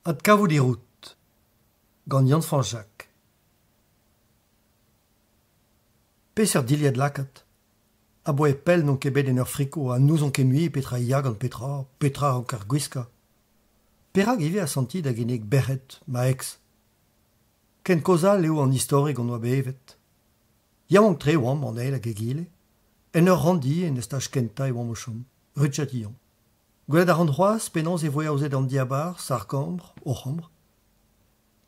Ad kavo di route. Gant Yann Franjac. Peseurt diliad lakat. A boe pel non ket bet en ur friko, a nous on ket nui petra ia gant petra an kar gwiska. Perak ive a senti da genek berret, ma ex. Ken koza leo an historik an oa bevet. Yamank tre oam an eil a gegile, en ur randi en estaj kenta e oam o chom, rutchatillon. Gwelet ar an c'hoaz penans e voe aouzet an diabar, sarkambre, o c'hambre.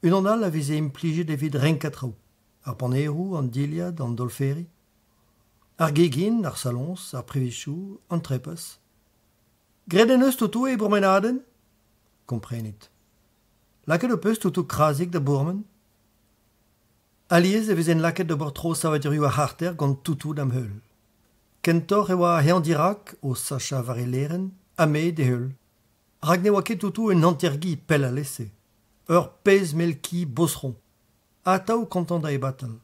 Un an al a veze implije devid renkatrao, ar panerou, an diliad, an dolferi. Ar gegin, ar salons, ar privichou, an trepas. Gret en eus toutou e bourmenaden? Komprenit. Laket o peus toutou krasik da bourmen? Aliez e vezen laket de bortro savadurioù a harter gant toutou dam heul. Kentor e oa heandirak o sacha vare leren, a me de heul. Rag ne oa ket toutou un antergi pel a lesse. Ur pez melki bosron. A taou kontant da e batal.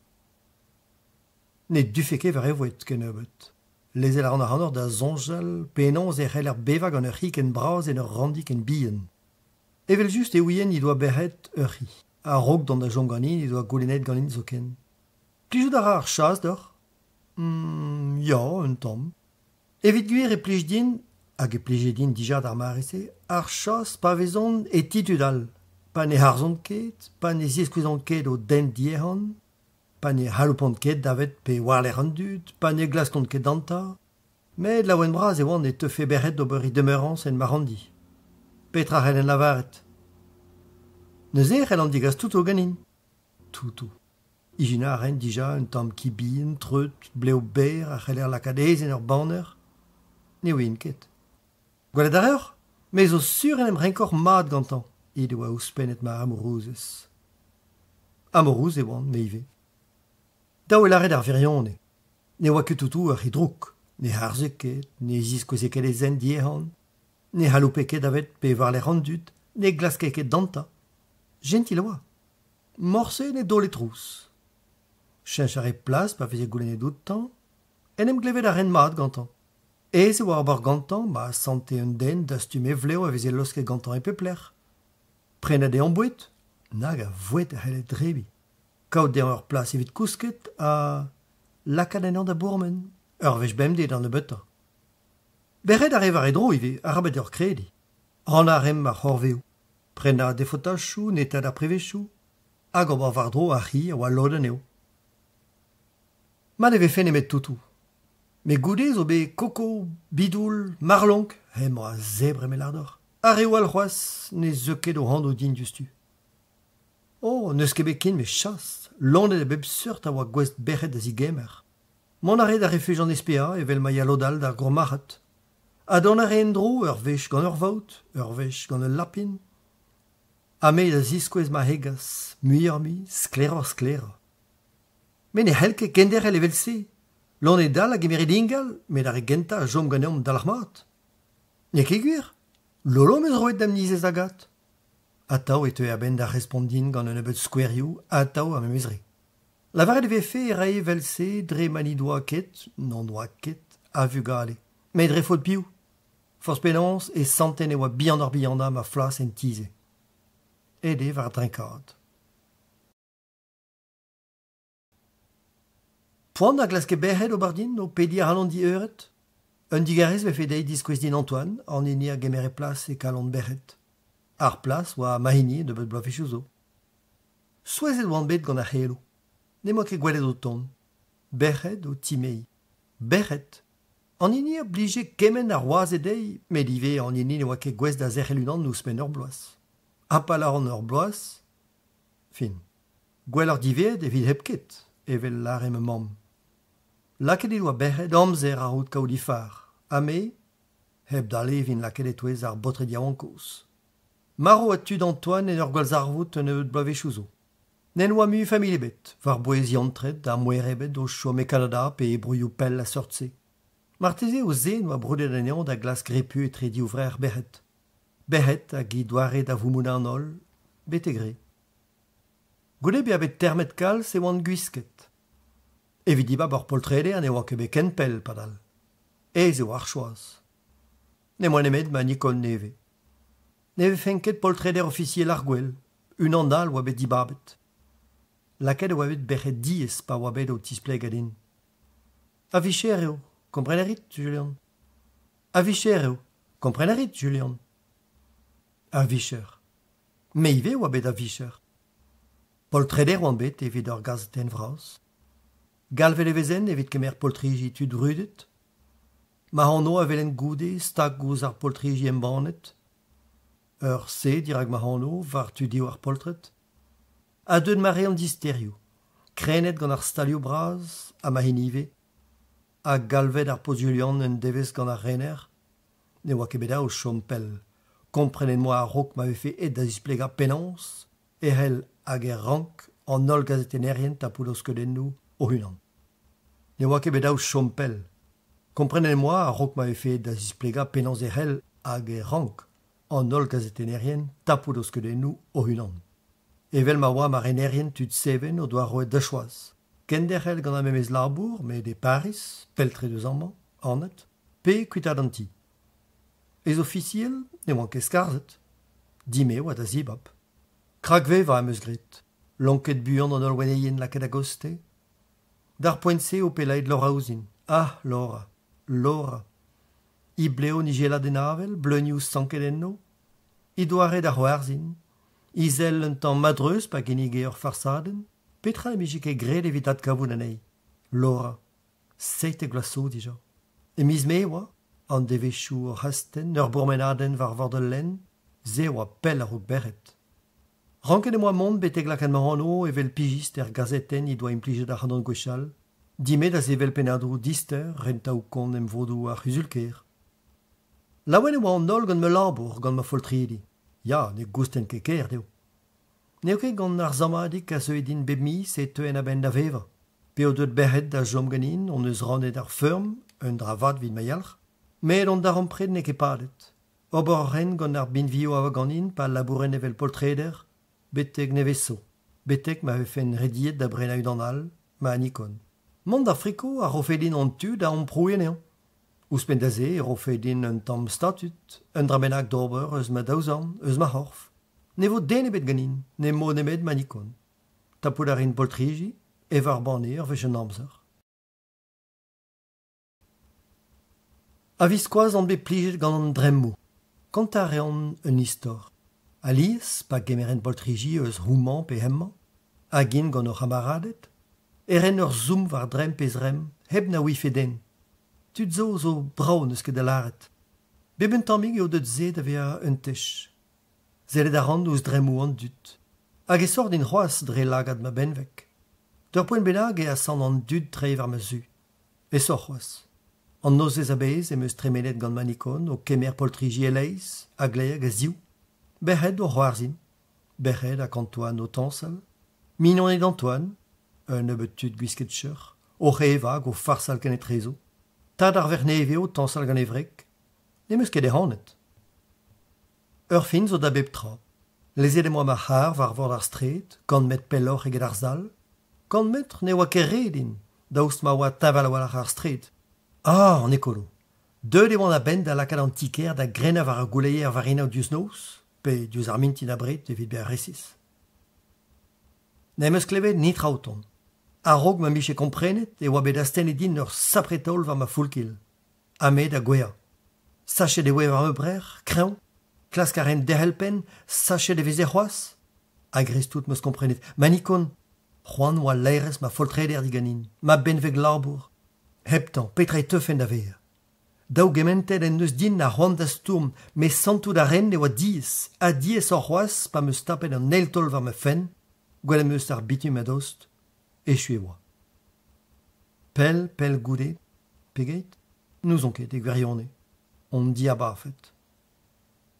Ne dufeke var evoet ken ebet. Lezel ar an ar da zonjal, penons e c'hell ar bevag an ur c'hik en braz en ur randik en bien. Evel just e ouien i doa berret ur c'hi. A rog d'an da jom ganin i doa goulenet ganin zo ken. Plijout ar chas d'or? Ya, un tamm. Evit gwir e plij din, hag e plije din dija d'ar marese, ar chas pa vezon e titudal. Pa ne harzont ket, pa ne zieskouezont ket o den diehan, pa ne haloupont ket davet pe warler an dud, pa ne glaskont ket danta, met la oen braz e oan e teufe berret d'ober i demeurans en marandi. Petra c'hell en lavaret. Neus e c'hell an digas toutou ganin. Toutou. Ijina a ren dija un tamm kibin, treut, bleo ber, a c'hell er lakadez en ur banner. Ne oin ket. Gwelet ar eur? Me zo sur en em renkor mat gantan. Id oa ouspennet ma amourouzez. Amourouz e oan, me ive. Daou e laret ar virionne. Ne oa ket toutou ar hidrouk. Ne harze ket, ne ziskouze ket e zen diehan, ne haloupe ket avet pe warler an dud, ne glaske ket danta. Gentil oa. Morse ne dole trous. Chenchar e plas pa veze goulenet doutan, en em glevet ar ren mat gantan. Ez e oa ar bar gantan, ma sante un den dastume vleo a veze loske gantan e pepler. Prenet e an bouet, nag a vouet a c'hellet drebi. Kaout de an ur plas evit kousket a lakad en an da bourmen, ur vech bemdet an e beta. Berret a revar e dro ive, a rabet ur kredi. Ran a rem ar c'horveo. Prena defotachou, netad ar prevechou, hag ober var dro a c'hi a oa loden eo. Ma neve fen emet toutou. Me goude zo be koko, bidoul, marlonk, moa zebre me lardor. Ar eo al c'hoaz ne zeuket o hando din justu. Oh, neus ket bet ken me chas, lonet e bep seurt a oa gwest berret da zigemer. Mon arret a refuj an espea evel ma yalodal d'ar gromarat. A don ar en dro ur vech gant ur vaut, ur vech gant ur lapin. A me da ziskouez ma hegas, muiormi, sklera. Men e helke gender el evel se. Lonet dal a gemerit ingal, met ar e genta a jom ganeom dal ar mat. Ne ket gwir? Lolo meus roet dam nizez agat. Ataou e teu a ben da respondin gant un ebet skouerioù, ataou a memezre. Lavaret e vefe e rae vel se dre mani doa ket, non doa ket, a vu gale. Me dre faut piou. Fors penons e santen e oa bihan ar bihanda ma flas en tize. Ede var drinkad. Poan a glaske berret o bardin o pedi ar halon di euret? Un digarez vefe dei diskouez din Antoine, an eni a gemer e plas e kalon berret. Ar plas oa mahini de bet blafechou zo. Souez e oan bet gant ar c'helo. Ne moa ket gwelet o ton. Berret o timei. Berret. An eni a blije kemen ar oaz e dei, met ive an eni ne oa ket gwez da zerc'hel unan nous men ur bloaz. A palar an ur bloaz. Fin. Gwell ar divet evit hep ket, evel lar em mam. Laket e oa berret amzer ar out kaoudifar. A me, hep dale vin laket e touez ar botre diawankos. Maro a tud Antoine en ur gwalz arvout un eut blavechou zo. Nen oa mu famile bet, var boezi antret da mouerebet o chom e Kanada pe e brouillou pel a sortse. Marteze o zen oa brudet an da glas grepu e tredi ouvrer berret. Berret a gi doare da voumouna an ol, bet e gre. Goude be a bet termet kal se oan gwisket. Evit bar poltrede an e oa ket bet ken pel padal. Ez eo ar choaz. Ne moan emet ma nikol neve. Neve fenket poltreder officiel arguel, un andal oa bet dibabet. Laket oa bet bechet dies pa oa bet o tispleg adin. A vicher eo, komprenerit, Julian. A vicher eo, komprenerit, Julian. A vicher. Me ive oa bet a vicher. Poltreder oan bet evit ur gazeten vraz. Galvel evezen evit kemer poltrigi tud rudet. Ma hanno a velen goude stag gouz ar poltrigi embanet. Ur se dirag ma hanno var tudi ar poltret. A deud mare an disterio. Krenet gant ar stalio braz a ma hinive. A galvet ar poz Julian en devez gant ar rener. Ne oa ket o chompel. Komprenen moi a rok m'ave fait et da displega penans. E hel hag er rank an ol gazetenerien tapoudos kedennou o hunan. Ne oa ket o chompel. Comprenez-moi, a rok m'avait fait da displega penans e hel hag e rank an ol gazetenerien tapoudos kedennou o hunan. Evel ma oa ma renerien tud seven o doa roet da choaz. Kender hel gant a memez labour, me de Paris, peltre deus amman, anet, pe kuitadanti. Ez officiel, ne oan ket skarzet. Dime oa da zibab. Krakve va am eus grit. Lanket buan an ol weneien laket a goste. Dar poentse o pelaid Laura ouzin. Ah, Laura. Laura. I bleo ni gela den avel, bleunius sankedenno. I doare da c'hoarzin. I zel un tamm madreus pa genig ur farsaden. Petra emijik e gred evitat kavoun anei. Laura. Seite glaso dija. E miz me oa, an devechou ur hasten, ur bourmenaden var vordelen, ze oa pel ar ouk berret. Ranket e moa mont beteg lakan ma anno evel pigist gazeten I doa implije da c'hanon gwechal. Dime da zevel penadrou dister, renta ou kon em vodou ar huzulker. Laouen e oa an ol gant me labour gant ma foltridi. Ya, ne gousten ket ker deo. Ne oke gant ar zamadik a zeu edin bebmi se teuen a ben da veva. Pe o deud berret da jom ganin, on eus randet ar firm, un dravad vid ma yalc'h. Met on dar ampred ne ket padet. Obor ren gant ar binvio a ganin pa labouren evel poltreder, betek ne vezo. Betek m'ave fen rediet da brenaud an al, ma anikon. Mont da friko a rofedin an tud a omprouien eo. Ouspen da ze rofedin un tamm statut, un dramenak d'ober eus ma daouzan, eus ma horf. Ne vo den ebet ganin, ne mo nemet ma nikon. Tapout a rin poltriji, e var banne ur vech un amzer. A viskoaz an be plijet gant an dremmou. Kant a rean un istor. Alice, pa gemeren poltriji eus rouman pe hemman, a gin gant ur hamaradet, eren ur zoom var drem pez rem, heb na wifeden. Tud zo braun eus ket da laret. Beben tammig eo deud zed a vea un tech. Zelet a rand ouz dremou an dut. Hag e sort din c'hoaz dre lagad ma benvek. D'ur poen benag e a san an dut tre var ma zu. E sort c'hoaz. An nozez a bez em eus tremenet gant manikon o kemer poltriji eleiz, a gleag a ziou. Berret o c'hoarzin. Berret a kantoan o tansal. Minonet Antoine, un nebeut tud gwisket cheur, o c'hevag o farsal kanet rezo. Tad ar verneveo tansal gant evrek. Ne meus ket e hanet. Ur fin zo da bep tra. Lezet e moa ma c'har var vord ar stret, gant met pelloc'h eget ar zal. Gant metr ne oa ket redin, daoust ma oa taval a walac'h ar stret. Ah, an ekolo. Deud e oan a bend da lakad an tiker da grenañ var ar gouleier varinañ dius nous, pe dius ar mintin abret evit be ar resis. Ne meus klevet ni traoton. A rog ma miche komprenet e oa bet asten edin ur sapretol var ma foulkil. Amet a gwea. Sachet e oe var me brer, kreon. Klask a ren dehelpen, sachet e veze c'hoaz. A grestout meus komprenet. Manikon, c'hoan oa leirez ma foltreder diganin, ma benveg labour. Heptan, petra e teufen da ver. Daou gementet en neus din na c'hoant da stourm, me santou da ren e oa diez. A diez or c'hoaz pa meus tapen an eltol var me fen, gwell meus ar bitum a dost, echu e oa. Pel goude, pegeit, nous on ket e gwerionne. On di a bafet.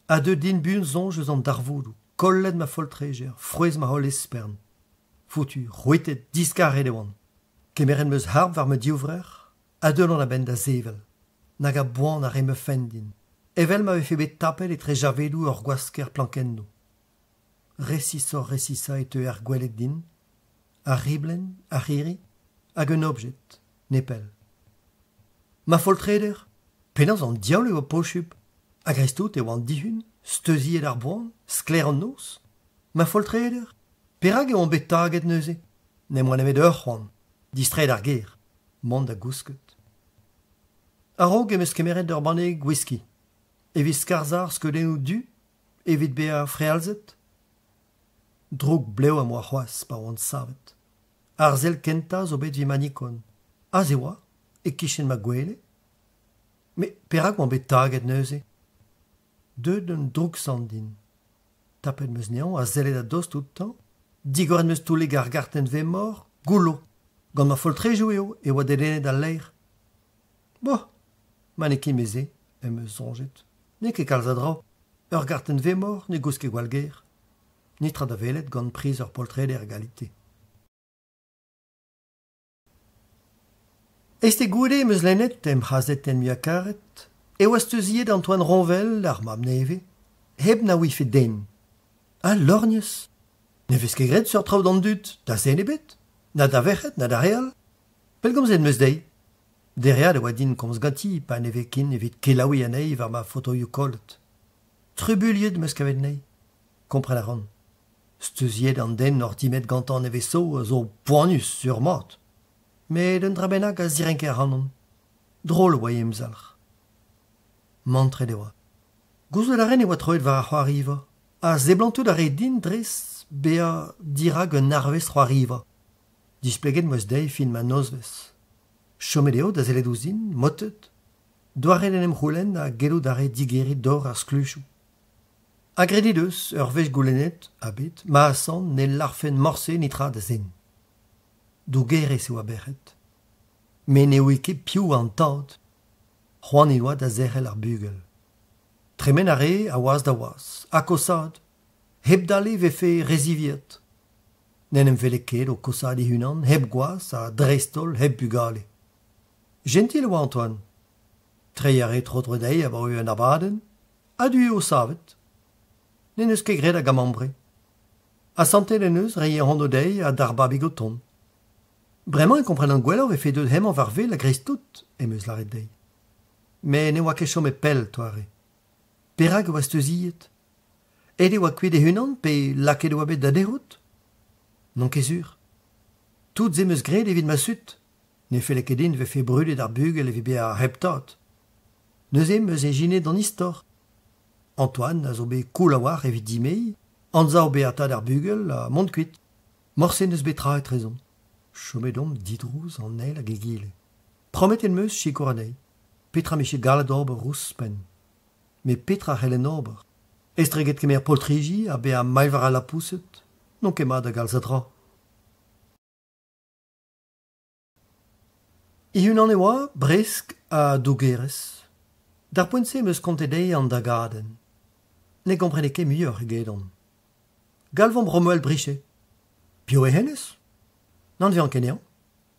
A deud din bun zonj eus an darvoudou, kollet ma foltreger, frouez ma hol espern. Foutu, rouetet, diskaret e oan. Kemeren meus harp var me diouvrer, a deud an a ben da zevel. Nag a boan a re me fendin. Evel m'ave fe bet tapel e tre javedou ur gwasker plankenno. Resisa et ur gwelet din, a riblen, a riri, hag un objet, nepel. Ma foltreder, penaz an diaoul eo pochup, a grestout e oan dihun, Steuziet ar boan, skler an nos. Ma foltreder, perag eo an bet taget neuze. Ne moan emet ur c'hoant, distret ar ger, mont da gousket. A-raok emeus kemeret ur baneg whisky. Evit skarzar skeudennoù du, evit bea frealzet. Droug bleo am oa c'hoaz pa oant savet. Ar zel kenta zo bet vi manikon. A ze oa, e kichen ma gwele. Me perag oan bet taget neuze. Deud un droug sandin. Tapet meus neon a zelet a dost tout-tan. Digoret meus touleg ar garten ve mor, goulo. Gant ma foltrejoù eo, e oa dedennet al leir. Bo, ma ne kin meze, meus zonjet. Ne ket kalz a dra. Ur garten ve mor, ne gous ket gwall ger. Nitra da velet gant priz ur poltreder galite. Este goude meus lennet em c'hazet en mi akaret, e oa steuziet Antoine Ronvel ar mam neve, heb na ouife den. A lorgnes. Ne vez ket gret sur traoù d'an dut, da zen ebet, na da vechet, na da real. Pel gomzet meus dei. Derriad e oa din komz ganti, pa neve kin evit kelaoui anei war ma fotoioù kollet. Trubuliet meus kavet nei. Kompren a ran. Steuziet an den nor dimet gantan neve so, zo poanus sur mort. Me d'un drabennak a zirenke ar hanon. Drôle oa emzalc'h. Mantret e oa. Gouzout a ren e oa troet war a c'hoariva. A zeblantout a re din dres bea dirag un arvez c'hoariva. Displeget meus dei fin ma nozvez. Chomet eo da zelet ouzin, motet. Doare en em c'houlenn a gelou da re digerit dor ar skluchou. A gredit eus, ur vech goulennet, a bet, ma asan ne larfen morse nitra da zen. Dougerez e oa berret. Me ne oe ket piou an taot. C'hoant e oa da zerel ar bugel. Tremen a re a oaz da oaz, a kosad. Heb dale vefe reziviet. Nenem vele ket o kosad e hunan, heb goaz a drestol, heb bugale. Gentil oa Antoine. Treiare trotredei a ba un abaden, a du o savet. Ne neus ket gret a gamambre. A santel en eus reie an odei a darba bigoton. Bremañ e kompren an gwellor e fe deud hemañ varve la gris tout, emeus la red dei. Me ne oa ket chom e pel, toare. Perag oa steuziet. Ede oa kuit e hunan pe laket oa bet da derout? Non ket sur. Tout zemeus gret evit ma sut. Ne fele ket din vefe brudet ar bugel evit bea heptat. Neus emeus e jinet d'an istor. Antoine a zo bet koul a war evit dimei, anza o beatad ar bugel a mont kuit. Morse neus betra et rezon. Chomet om didrouz an eil a gegile. Promet en meus chikour anei. Petra meche galad ober rouspen. Me petra helen ober. Estreget kemer poltriji a bea mailvar a la pousset. Non kemad a galz a dra. I hunan e oa bresk a dougerez. Dar poentse meus kontedei an da gaden. Ne komprene ket muioc'h e gedon. Galvan Bromuel brichet. Pio e hennez? N'an vean ket nean?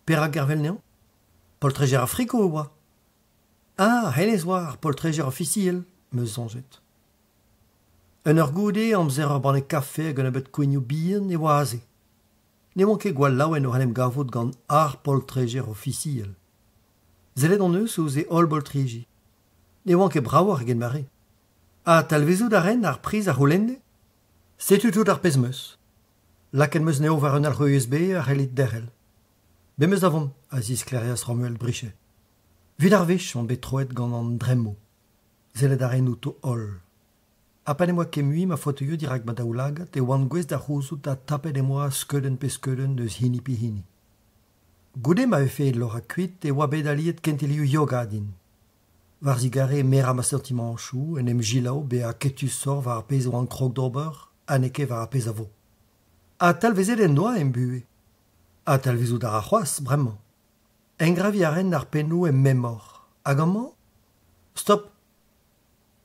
Perag garvel nean? Poltreger a friko oa. Ah, hennez oa ar poltreger officiel, meus zonjet. Un ur goude amzer ur banne kafe hag un abet kouignoù bihan e oa aze. Ne oan ket gwall laouen o hanem gavout gant ar poltreger officiel. Zelet an eus ouz e ol boltriji. Ne oan ket braouar gen mare. A talvezout a ren ar priz ar c'houlenne? Setu tout ar pez meus. Laket meus neo war un alc'ho USB ar relit derrel. Be meus avon, a zis klerias Romuel brichet. Vid ar vech on bet troet gant an dremmo. Zelet a ren outo ol. Apan e moa ket mui ma fotoio dirag ma daoulagat e oan gwez da c'houzout a tapet e moa skeudenn pe skeudenn deus hini pi hini. Goude ma vefe lor a kuit e oa bet aliet kentelioù yoga din. Var zigare mera ma sentiman chou en em jilao be a ketus sor var a pez o an krog d'ober aneke var a pez a vo. A talvezet en noa em bue. A talvezout ar a c'hoaz, bremañ. Engravi a ren ar pennou em memor. Hag an man? Stop!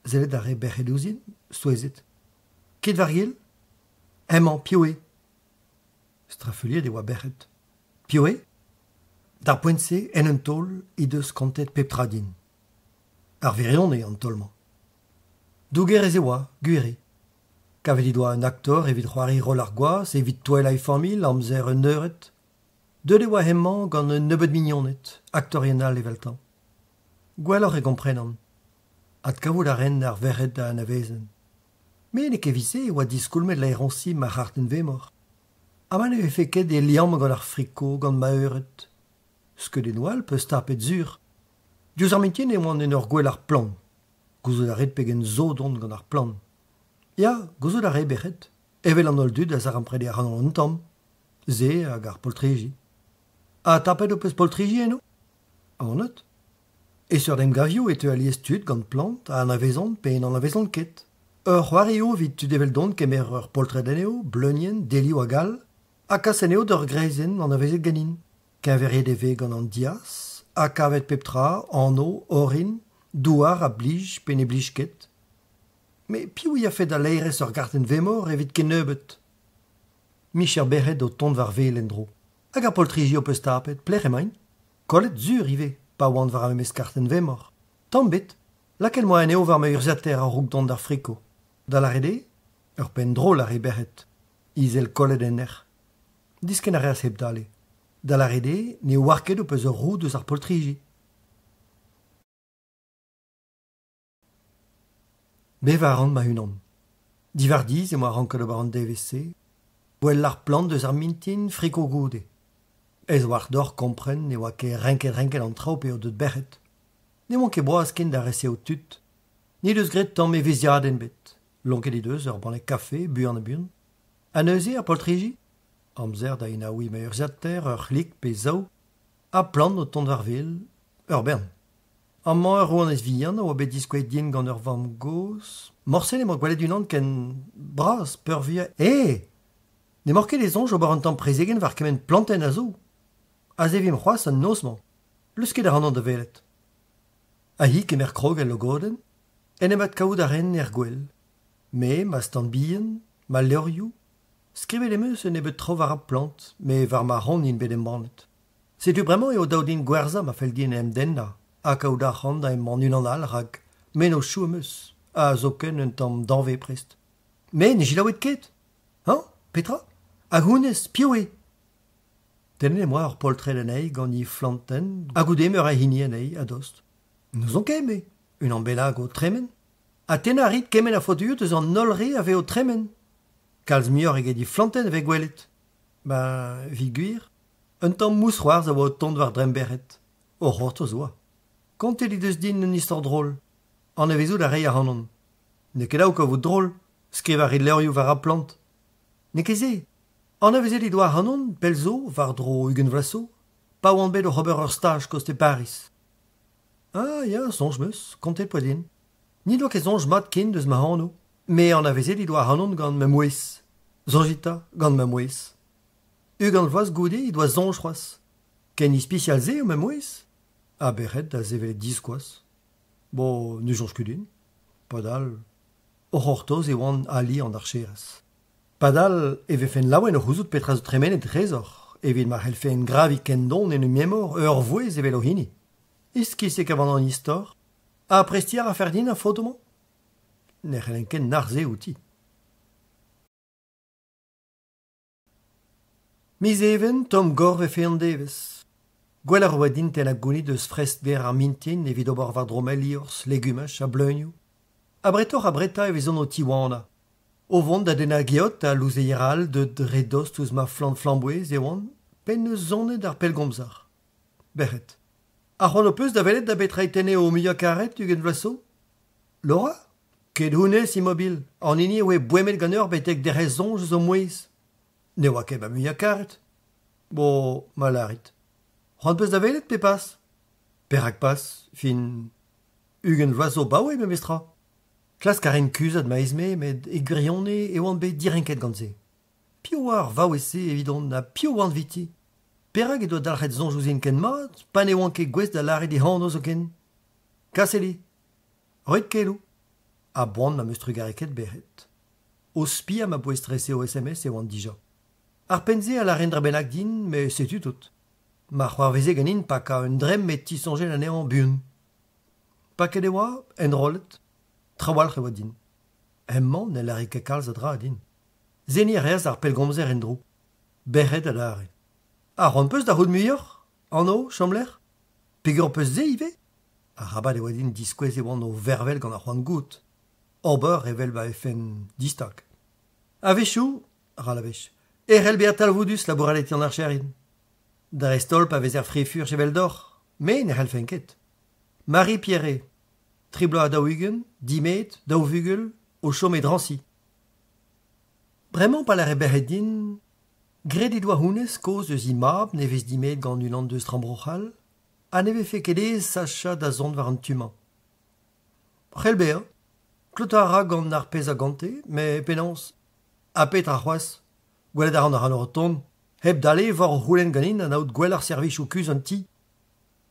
Zelet a re berc'het ouzin, stouezet. Ket var gil? Hemañ, pioe. Strafeliet e oa berc'het. Pioe? Dar poentse en un tol i deus kantet pep din. Ar verion e an tolman. Dougerez e oa, gueri. Kavet i doa un aktor evit c'hoari roll ar goaz evit Twilight Family amzer un euret. Deud e oa hemañ gant un nebeud mignonet, aktorienal eveltan. Gwelloc'h e komprenan. Ad kavout a ren ar verret da anavezen. Mais ne kevise oa diskulmet l'aéronsi ma harten vemor. Aman eve feket e liam gant ar friko gant ma euret. Ske de noal peus tapet zur. Diouz ar mitien e oan en ur gwell ar plan. Gouzout a red pegen zo dont gant ar plan. Ya, gouzout a re bechet. Evel an ol dud a zar amprede ar an tam. Ze hag ar poltriji. A tapet o peus poltriji eno? An not. E sur dem gavio et alies tud gant plant a an avezon pe en an avezon ket. Ur c'hoario vid tud evel dont kemer ur poltredeneo, bleunien, delio a gal, a kaseneo d'ur grezen an avezet ganin. Kenveriet eve gant an dias, a kavet peptra, anno, orin, douar a blij pe ne blij ket. Me piou a fet a leirez ur garten vemor evit ken neubet. Micher berret o tont var vel endro. Hag ar poltriji o peus tapet, plec'h emaint. Kollet zur ive, pa oant var am emes garten vemor. Tamm bet, lakel moa eo var me urzater a roug dont d'ar friko. Da la rede, ur pen drôle a re berret. Izel kollet en er. Disken a reas heb dale. Da la rede, ne oarket o peus ur roud eus ar poltriji. Bevar an ma unan. Divardiz e moa ranket o bar an DVC, gwell ar plant eus ar mintin friko goude. Ez war d'or kompren ne oa ket renket an traoù pe o deut berret. Ne oan ket boaz ken da rese o tut. Ni deus gret tamm e veziadenn bet. Lonket e deus ur banne kafe, buan a buan. An neuze ar poltriji? Amzer da ina oui me urzater, ur c'hlik pe zao, a plant o tont war vel, ur bern. Amman ur roan ez vihan oa bet diskouet din gant ur vam gos. Morsen e mo gwelet unan ken bras, peur via. Ne morket les onj o bar an tamm prezegen var kemen planten a zo. A zevim c'hoaz an nozman. Lusket ar an da velet. A hi kemer krogel o goden, en emat kaout a ren er gwell. Me, ma stand bihan, ma leurioù, skrivet emeus en ebet tro var a plant, me var ma ron in bet embanet. Setu bremañ eo daoudin gwerza ma fel din em denna, a kaout a ran da emman unan al rag, men o chou emeus, a zo ken un tamm danve prest. Me, ne jilaouet ket? Han, Petra? A gounez, pioe? Tenen e moa ur poltred en ei gant i flanten, a goudem ur a hini en ei a dost. Nous on kem un an belag o tremen. A tena rit kemen a fotuut eus an nolre a ve o tremen. Kalz mior eget i flanten ve gwelet. Ba, vi gwir. Un tamm mous c'hoarz a oa o tont war dremberet. O c'hort o zoa. Kontet i deus din un istor drôle. An a vezout a rei a hanon. Ne ket aouk a vout drôle. Skriv a rit leurioù war a plant. Ne keze. An a vezet i doa hanon, pel zo, var dro ugen vlaso. Pa oan bet o c'hober ur staj koste Paris. Ah, ya, sonj meus, kontet poedin. Ni doa ket sonj mat ken deus ma hano. Me an a vezet i doa hanon gant ma mouez. Zonjita gant ma mouez. Gant vloaz goude i doa zonj c'hoaz. Ken i spesial ze o ma mouez? A berret da zevelet diskoaz. Bo, ne jonj kudin. Padal. O c'hortoz e oan ali an ar cheras. Padal eve fen laouen o c'houzout petra zo tremen et trezor. Evit mar c'hell fen gravi ken don en un memor ur vouez evel o hini. Iski se kavan an istor? A prestiar a fer din a fotoman? Ne c'hellen ken narze outi. Miz even, tom gor ve fe an devez. Gwell ar oa din ten a gounit eus frest ver ar mintin evit ober var dromel iors, legumach a bleunioù. A bretor a breta evezon o tiwana. O vont da den a geot a louzeiral de redost ouz ma flambouez e oan, pen eus zonet ar pelgomzar. Berret. A c'hoant o peus da velet da betra etene o muiañ karet ugen vlaso? Laura? Ket hounez imobil, an hini oe bouemet gant ur betek derez zonj zo mouez. Ne oa ket ba muiañ karet. Bo, malarit. C'hoant peus da velet pe pas? Perak pas, fin... Ugen vlaso baoe me mestra. Klas karen kuzat ma ezme, med e grionne e oan bet direnket gant ze. Pio war vaouese evidon na pio oan viti. Perak e doa dalc'het zonj ouzin ken mat, pa ne oan ket gwez da lare di hano zo ken. Kaseli. Roit kelou. A boan ma meus trugareket berret. O spia ma poe stresse o SMS e oan dija. Ar penze a la rendre benak din, me setu tout. Ma c'hoarveze ganin pa ka un drem met ti sonje la ne an bun. Pa ket e oa, en rolet. Trawal c'he oa din. Emman ne lare ket kalz a dra din. Zeni reaz ar pelgomzer en drou. Berret a dare. A c'hoant peus da roud muioc'h? Anno, chambler? Pegur peus ze ive? A rabat e oa din diskouez e oan o vervel gant ar c'hoant gout. Ober evel va efen distak. Avechou, ralavech, Beat talvudus laboralet en archerin. Dar estolp avait frefur chevel d'or, mais ne helfenket. Marie Pierret, triblo a daouigen, dimet, daouvugel, au chaume et drancy. Bremañ pa la reberedin, gret doa hounes cause de zimab nevez dimet gant unan deus trambrochal, a neve fe kedez sacha da zont war an tuman. C'helbea, klotara gant ar pez a gante, me penans, a pet ar c'hoaz, gwelet ar an roton, heb dale vor roulen ganin an aout gwell ar servich ou kuz an ti.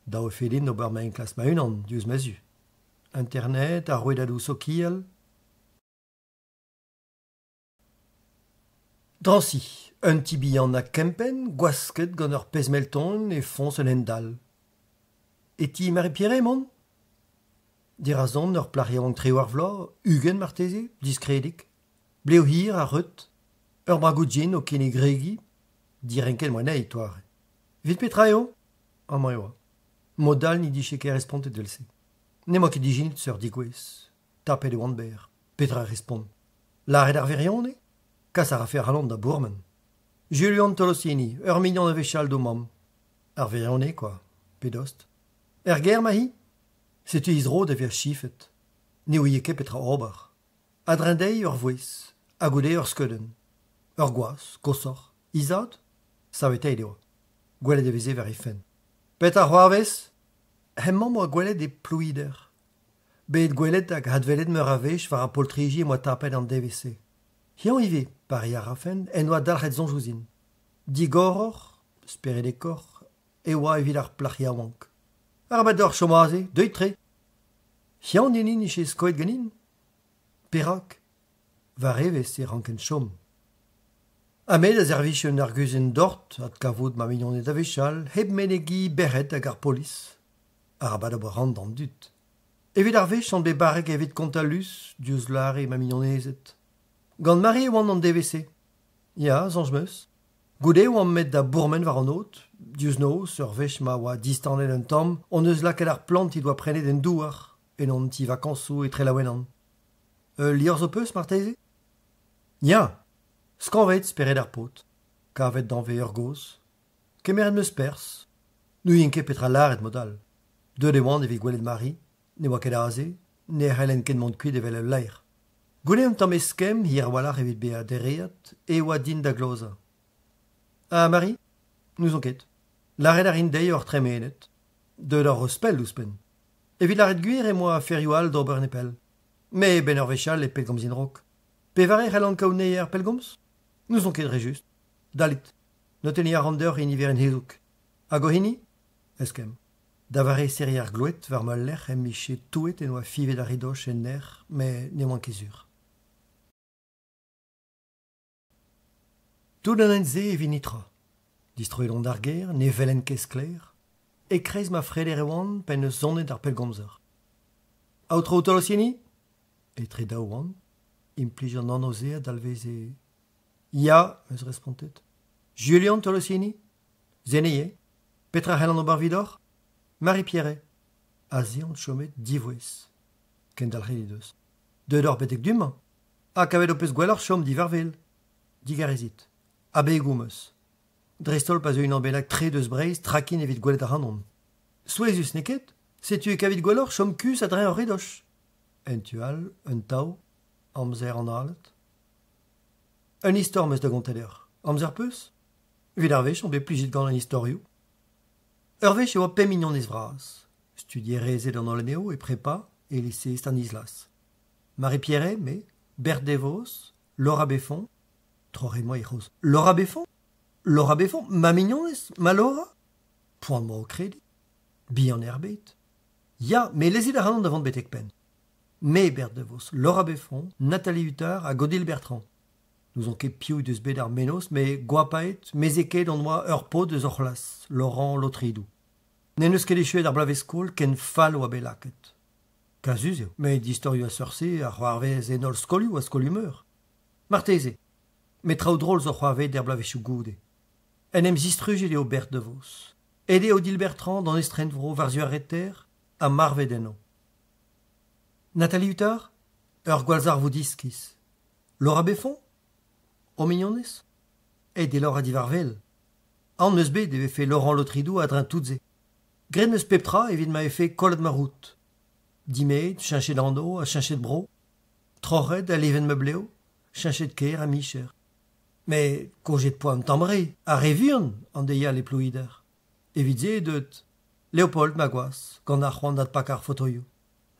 Da o felin ober ma en klas ma unan, dius mazu. Internet, ar rouedadou sokial. Drancy, un tibian a kempen, gwasket gant ur pezmelton e fons un endal. Et ti Marie-Pierre, mon? Dirazon ur plariant tre war vla, ugen marteze, diskredik. Bleo hir a reut, ur bragoudjin o kene gregi, direnkel moanei toare. Vit petraio? An moeoa. Modal ni diche ket responte delse. Ne mo ket dijinit sur digwez. Tapet e oanber. Petra respond. Laret ar verione? Kas ar afer halant da bourmen. Julian Tolosini, ur mignon avechal do mam. Ar verione, quoi. Pedost. Er ger mahi? Setu izro da vir chifet. Ne oie ket petra ober. Adrendei ur voez. Agoude ur skeuden. Ur gwaz, kosor. Izad? Savetei deo. Gwelet e veze ver efen. Petra c'hoarvez? Hemman moa gwelet e plouider. Bet gwelet hag hadvelet meur avech war a poltriji moa tapet an DVC. Hian ive, pari ar afen, en oa dalc'het zonjouzin. Digoror, speret e kor, e oa evit ar plachia wank. Ar bet d'or chomaze, deuit tre. Hian dinin ishe skoet ganin? Perak, va revez e ranken chom. Amet a zervich un arguzen dort, at kavout ma mignonet avechal, heb menegi beret hag ar polis. Ar abad a boa rand an dut. Evit ar vech an be barek evit kontalus, dius lare ma mignonezet. Gant Marie oan an DVC. Ya, zanj meus. Goude oan met da bourmen war an ot, dius no, sur vech ma oa distanel un tamm, on eus laket ar plant i doa prenet en douar, en on ti vakansou e tre laouenan. Lior zo peus, marteze? Ya, skanvet speret ar pot, kavet danve ur goz, kemeret meus pers, nou yen ket petra laret modal. Deud e oan evit gwelet Marie, ne oa ket aze, ne c'hellen ket mont kuit evel ul lair. Goude un tamm eskem hir walar evit bea dereat e oa din da gloza. Ah, Marie, nous on ket. Laret ar indei ur tremenet, deud ar ospel ouspen. Evit laret gwir e moa ferioal d'ober nepel. Me ben ur vechal e pelgomz in rok. Pe vare c'hallan kaout er pelgomz? Nous on ket re just. Dalit, noten ar randeur in iver en hezouk. Hag o hini? Eskem. Da vare seri ar gloet war ma lec'h em miche touet en oa fivet ar ridoch en ner, me ne oan kezur. Tout an enze e vinitra. Distroedon d'ar ger, ne velen kez kler, e krez ma freder e oan pen eus zonet ar pelgomzer. Aoutro tolosieni? E tre da oan, implij an anoze a dalvez e... Ya, eus respontet. Julian Tolosieni? Zeneye? Petra c'hellan ober vidor? Marie-Pierre? Aze an chomet divouez. Ken dalc'het eus. Deud ur betek dumañ. Ha kavet o peus gwell ar chom di varvel. Digarezit. Abe goumeus. Drestol pas un bennak tre deus breiz trakin evit gwelet ar hanon. Souezus neket, setu e kavit gwellor chom kus a dre ur ridoch. En tual, un tau, amzer an alet. Un istor meus da gonteler. Amzer peus? Evit ar vech, on be plijit gant an istorioù. Ur vech e oa pe mignon ez vras. Studierezet an oleneo e prepa e lise Stanislas. Marie-Pierre, me, Bert Devos, Laura Beffon, Trore moi e c'hoz. Laura Beffon? Laura Beffon? Ma mignonez? Ma Laura? Poan mo o kredi. Bi an erbet. Ya, me lezit ar hanon davant betek pen. Me Bert Devos, Laura Beffon, Nathalie Huttard a Godil Bertrand. Nous on ket piou deus bet ar menos, me gwapaet, mezeket an oa ur pot deus orlas, Laurent Lotridou. Ne neus ket echuet ar blavezkoul ken fall oa belaket. Kazuz eo, me distorio a seurse ar c'hoarvez en ol skolioù a skolumeur. Marteze, me traoù drol zo c'hoarvet der blavezhioù goude. En em zistrujet eo Bert Devos. Ede Odile Bertrand dan estrenvro var zu ar reter a marvet enno. Nathalie Huttard? gwalzar vous diskis. Laura Beffon? O mignonnes? Et dès lors à divarvel. An meus bet devait fait Laurent Lotridou à drin toutze. Gren meus peptra evit m'avait fait kollet ma route. Dimet, chinchet d'ando, à chinchet de bro. Trored à leven meubleo, chinchet de keir à micher. Mais, courget de poim tambré, à révion, en deia les plouider. Evitze deut. Léopold Maguas, gant ar c'hoant dat pakar photoio.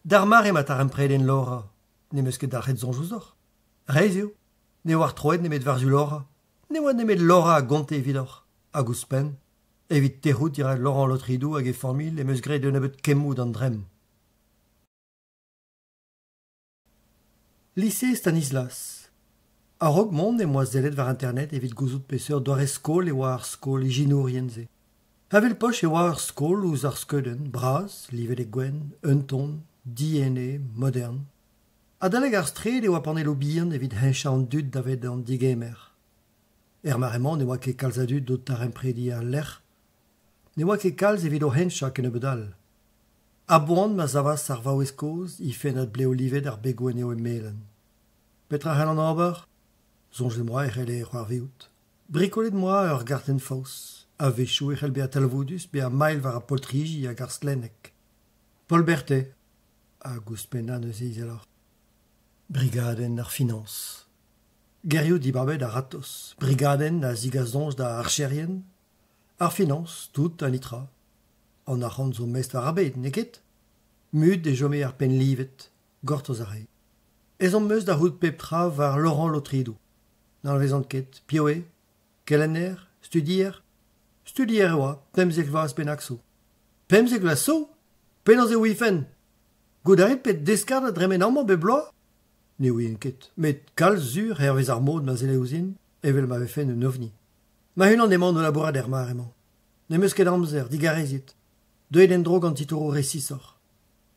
Dar mare mat ar empreden Laura, ne meus ket ar zonjouzor. Reiz eo, ne war troed ne met varzu Laura, ne oa ne met Laura a gonte evidor, a gouspen, evit terrout dira Laurent Lotridou hag e formil e meus gret de nebet kemmoù d'an drem. Lycée Stanislas. A rog mont ne moazellet var internet evit gouzout peseur doar e skol e war skol e jinourienze. Havel poch e war skol ouz ar skeudenn, braz, livet e gwen, un ton, DNA, modern. Adaleg ar stred e oa panel o bihan evit henchant dud davet an digemer. Marement ne oa ket kalzadud dot tar empredi ar lec'h, ne oa ket kalz evit o hencha ken e bedal. A boan ma zavas ar vaoueskoz, i fenat ble olivet ar begoen eo e melen. Petra hel an ober? Zonj de moa e c'hell e c'hoar viout. Bricolet moa ur garten faus. A vechou e c'hell be a talvodus, be a mail var a poltriji hag ar slenek. Paul Berthet. A gouspen an eus eiz alor. Brigaden ar finance. Gerioù dibabet ar ratos. Brigaden a zigazonj da archerien. Ar finance, tout an itra. An ar c'hant zo mest war abed, neket? Mud e jome ar pen livet, gort oz arre. Ez an meus da roud peptra var Laurent Lotridou. Nan vezant ket, pioe, kelenner, studier. Studier oa, pemzek vaz ben akso. Pemzek la so? Pen an ze ouifen. Goudaret pet deskard a dremen amman be bloa? Ne ouien ket. Met kal zur hervez ar mod ma zele ouzin, evel ma vefen un ovni. Ma hun an emañ no labourad er marement. Ne meus ket amzer, digarezit. Deuet en dro gant titouro resisor.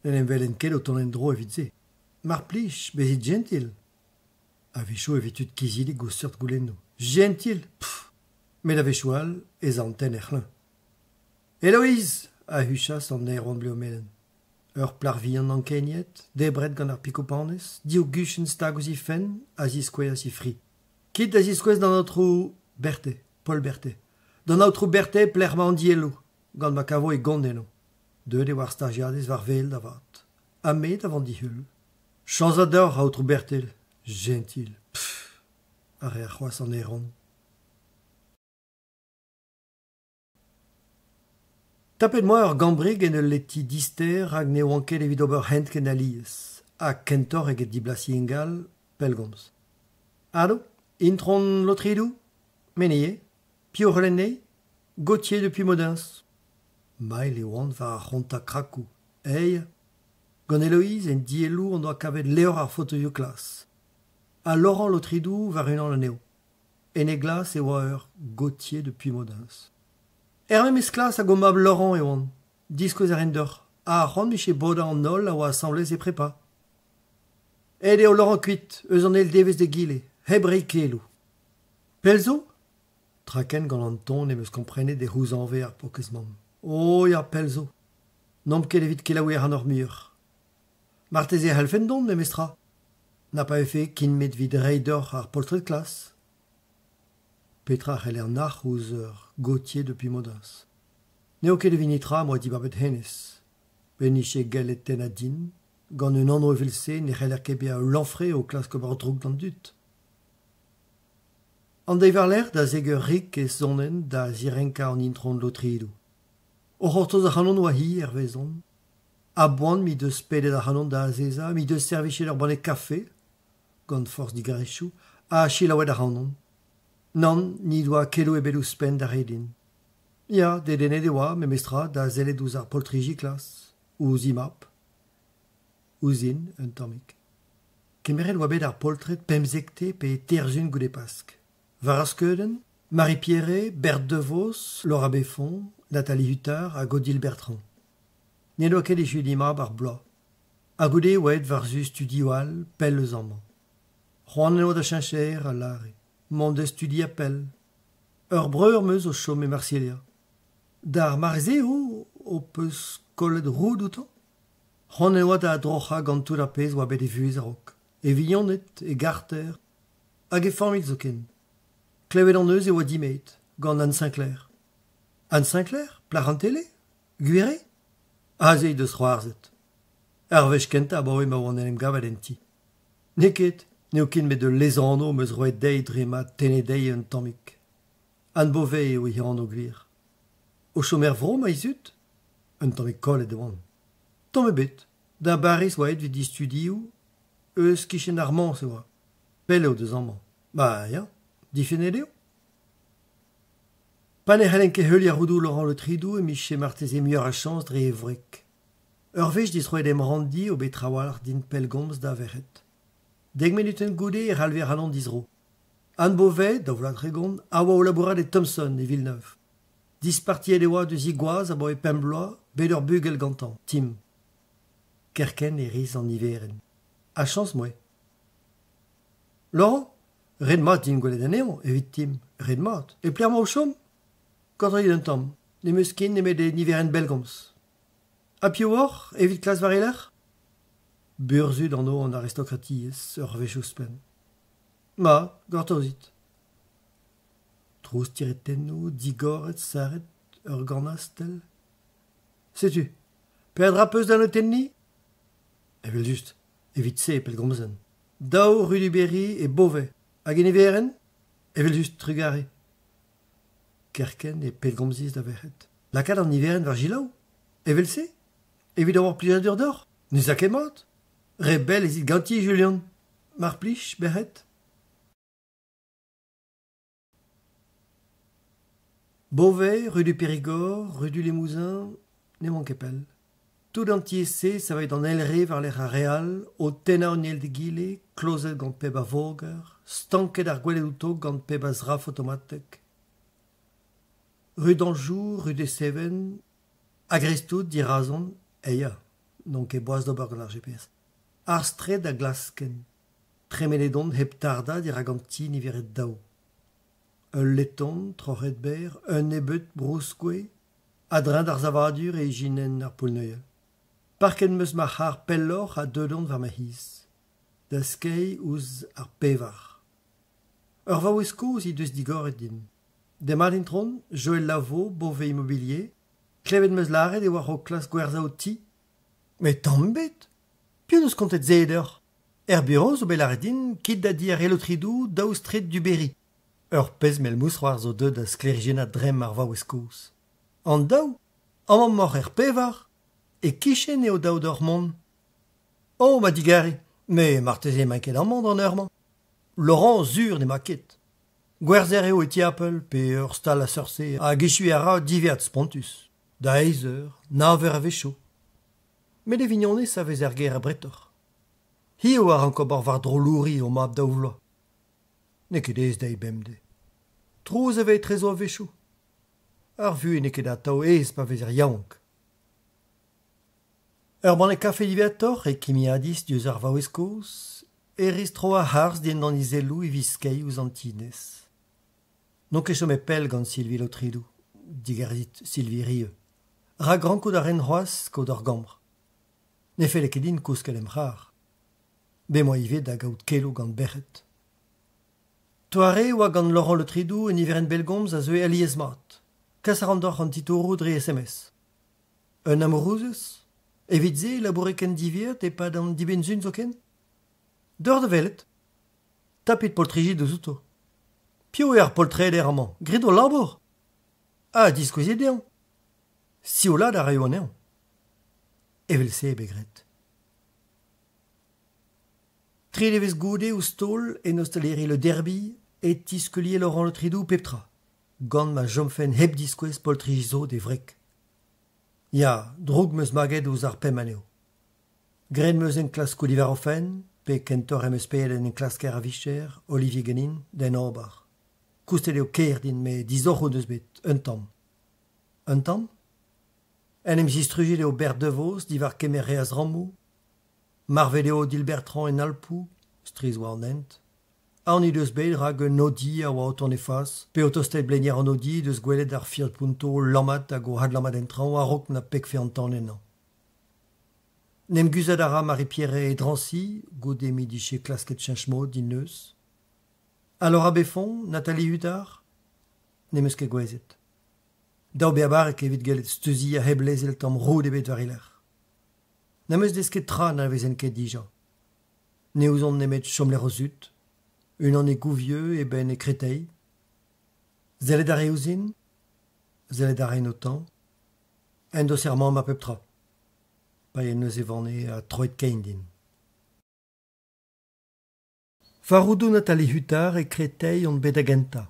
En vel en ket o ton en dro evit ze. Mar plij, bezit gentil. A vechou evit ut kizili goustert goulenno. Gentil, pff. Met a vechou al, ez an ten er c'hlin. Héloïse, a huchas an eiron bleo melen. Ur plarvi an ankeniet, debret gant ar pikopanez, di o guchen stag ouz fen, a ziskouez i fri. Kit a ziskouez dan aotrou Berthet, Paul Berthet. Dan aotrou Berthet plerma an dielo, gant ma kavo e gondeno. Deud e war stagiadez var vel da vat. A met avant di hul. Chanzador aotrou Berthet, gentil, pff, a re ar c'hoaz an eiron. Tapet moi ur gambrig en ul leti dister hag ne oan ket evit ober hent ken aliez, a kentor eget diblasi engal, pelgomz. Ado, intron Lotridou? Meneye? Pio relennei? Gauthier depuis Modens. Mail e oan va ar c'honta krakou. Ei, gant Héloïse en dielou on doa kavet levr ar fotoio klas. A Laurent Lotridou var unan aneo. En e glas e oa ur Gauthier depuis Modens. Mes klas a gomab Laurent e oan. Diskoz ar endor. A c'hant miche boda an nol a oa assemblez e prepa. Ed eo Laurent kuit, eus an el devez de gile. Hebrei kelou. Pelzo? Traken gant an ton e meus komprene de c'houz anve ar pokezman. O ya pelzo. Nomp ket evit kelaouer an ur mur. Martez e helfendon, me mestra. Na pa efe kin met vid reidor ar poltret klas. Petra c'hell er nach ouz ur Gauthier depuis Modens. Neo ket vinitra moa dibabet hennes. Ben iche gellet ten a din, gant un an evelse ne c'hell er ket be a lanfre o klas kobar droug d'an dut. An deiz war l'er da zeg ur rik e zonen da zirenka an intron Lotridou. O c'hortoz a c'hanon oa hi er vezon. A boan mi deus pedet a c'hanon da azeza, mi deus servichet ur banne kafe, gant force digarechou, a chilaouet a c'hanon. Nan, ni doa kelo e belou spen da redin. Ya, de denet e oa, me mestra, da zelet ouz ar poltriji klas, ouz imap, ouzin, un tammik. Kemerel oa bet ar poltret pemzekte pe terzun goude pask. Var ar skeuden, Marie-Pierre, Berthe Devos, Laura Beffon, Nathalie Huttard a Godil Bertrand. Ne doa ket e chud imap ar bloa. A goude oet var zu studioal, pel eus amman. C'hoant eno da chincher a lare. Mont studi appel. Ur breur meus o chom e Marcielia. Dar marze o peus kollet roud outan? C'hoant eno da drocha gant tout ar pez oa bet e vuez a rok. e Villonnet, e Garter, hag e familh zo ken. Klevet an eus e oa dimet, gant Anne Sinclair. Anne Sinclair, plar an tele? Gwere? Azei deus c'hoarzet. Ar vech kenta ba oe ma oan en em gavat en ti. Neket, neo ken met de lezano meus roet dei dre ma tenedei un tammik. An bovei eo hiran o gwir. O chomer vro ma izut? Un tammik kollet oan. Tomme bet, da baris oa et vid di studioù, eus kichen armand se oa. Pel eo deus amman. Ba, ya, difennet eo. Pan e c'hallen ket heulier roudou Laurent le Tridou e miche martez e muioc'h a chans dre e vrek. Ur vech dis roet em randi o bet trawalc'h din pellgomz da verret. 10 minuten goude e c'halver halant dizro. An bovet, da voulat regond, a oa o labourat e Thomson e Villeneuve. Dispartiet e oa deus igouaz a bo e pembloa, bet ur bugel gantan, Tim. Kerken e riz an iveren. A chans moe. Laurent, red mat din gwelet aneon, evit Tim. Red mat. E pler ma o chom? Kadri d'un tamm. Ne meus ken ne met e niveren belgomz. A pio or, evit klas vareler? Burzud an o an aristokratiez, ur vechous pen. Ma, gortozit. Trouz tiretenno, digoret, saret, ur ganaz tel. Setu, perdra peus d'an o tenni? Evel just, evit se pelgomzen. Dao, Ruduberry e Beauvais. Hag en everen? Evel just trugare. Kerken e pelgomziz da verret. Lakad an iveren var gilaou? Evel se? Evit a plijadur d'or? Neus a kemat? Rebel ezit ganti, Julian. Mar plij, berret? Beauvais, rue du Périgord, rue du Limousin, ne manque pel. Tout anti-essai, ça va être en elre var l'er a real, o tena o niel de gile, closet gant peb a voger, stanket ar gwelet outo gant peb a zraf automatek. Rue d'Anjou, rue des Seven, agrestout di razon, eia, non ket boaz d'ober gant ar GPS. Ar stred a glasken, tremeledon hep tarda di raganti niveret dao. Un letton, troc'het ber, un ebet brouskoué, adrin d'ar zavadur e jinen ar poulneuel. Parken meus ma c'har pelloc'h a deudon var ma his. Da skei ouz ar pevar. Ur vaouesko ouz i deus digoret din. Demat intron, Joël Lavaux, Beauvais Immobilier, klevet meus laret e war o klas gwerza o ti. Mais tambet! Piv eus kontet zeder? Bureau zo belaret din, kit da di ar elotridou daou stret du Berry. Ur pez mel mousroar zo deud a sklerjenat drem ar vaoueskoz. An daou, amman mor pevar, e kichen eo daou d'or mont. Oh, ma digare, me marteze ma ket an mont an eurman. Laurent zur ne ma ket. Gwerzer eo e tiapel, pe ur stal a seurse a gechu ara diviat spontus. Da eizer, naver a vecho. Me de vignone sa vez er ger a bretor. Hi o ar an kobar var drolouri o mab daou vloa. Ne ket ez da e bemde. Trouz ave trezo a vecho. Ar vu e ne ket a tao ez pa vez er yaonk. Ur ban e kafe diviator e kimiadis diouz ar vaoueskoz, e ristro a harz dien dan izelou e viskei ouz antines. Non ket chom e pel gant Sylvie lo Tridou, digarzit Sylvie rieu. Ra gran kud ar enroaz kud ar gambr. Ne fel e ket din kouskel em c'har. Be moa ivet da gaout kelo gant berret. Toare oa gant Laurent le Tridou en iveren belgomz a zeu aliez mat. Kas ar an dor an titourou dre SMS. Un amourouzez? Evit ze laboure ken diviet e pad an dibenzun zo ken? Dor de velet. Tapit poltriji deus outo. Pio e ar poltred er amman. Grit o labour? Ah, diskouezet deon. Si o lad a raio aneon. Evel se begret. Tri levez goude ou stol e nostaleri le derbi e tiskelier Laurent le Tridou peptra. Gant ma jomfen heb diskouez poltrijizo de vrek. Ya, droug meus maget ouz ar pem aneo. Gren meus en klas koudiver ofen, pe kentor em eus peet en klas ker a vicher, Olivier Genin, den obar. Koustet eo ker din me dizorro deus bet, un tamm. Un tamm? En em zistrujet eo Bert de Vos, divar kemer reaz rammou, marvet eo Dilbertran en Alpou, striz war nent, an i deus bet rag un odi a oa oton e fas, pe o tostet blenier an odi deus gwelet ar fiat punto lammat hag o had lammat entran a rok na pek fe an tan ennan. Nem guzadara Marie-Pierre et Drancy, godé midi chez Clasquet Chinchmo, dineuse. Alors à Béfond, Nathalie Huttard, nemes ket gwezet. Daou beabar ket evit gelet steuzi a heblezel tam roud ebet variler. Nemes desket tra na vezen ket dija. Neouzon nemet chomler o zut, un an e gouvieux e ben e kretei. Zelet a reouzin, zelet a renotan, en do serment ma pep tra. Pa en eus evane a troet kein din. Faroudou Nathalie Huttard e kretei on bet agenta.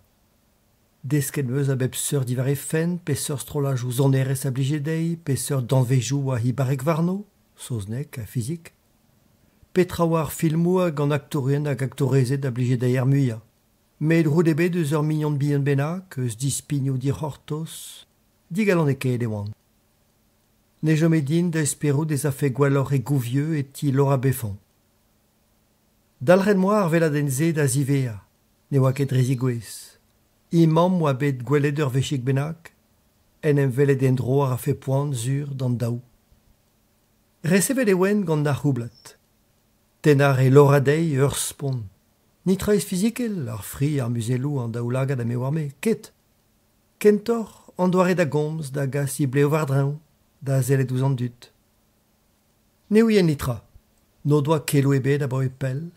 Desket meus a bep seur divar e fen, pe seur strolaj ou zoner es a blijedei, pe seur danvejou a hibarek varno, soznek a fizik. Pe trawar filmou gant aktorien hag aktorezet a blijedei er muia. Met roud ebe deus ur mignon bihan bennak, eus dispigno dir hortos, digalon e ket e oan. Ne jome din da espero des a fe gwellor e gouvieux et ti Laura Beffon. Dalren moa ar veladenze da zivea, ne oa ket rezigwez. Imam moa bet gwelet ur vechik bennak, en em velet endro ar a fe poan zur dan daou. Resevet e oen gant ar houblat. Tenar e Laura dei ur spon. Ni traez fizikel, ar fri ar muzelou an daoulagad a me war me, ket. Kentor, an doare da gomz, da gas i bleo vardreñ, da zelet ouzan dut. Ne ouien nitra, no doa kelo ebe da bao e pel,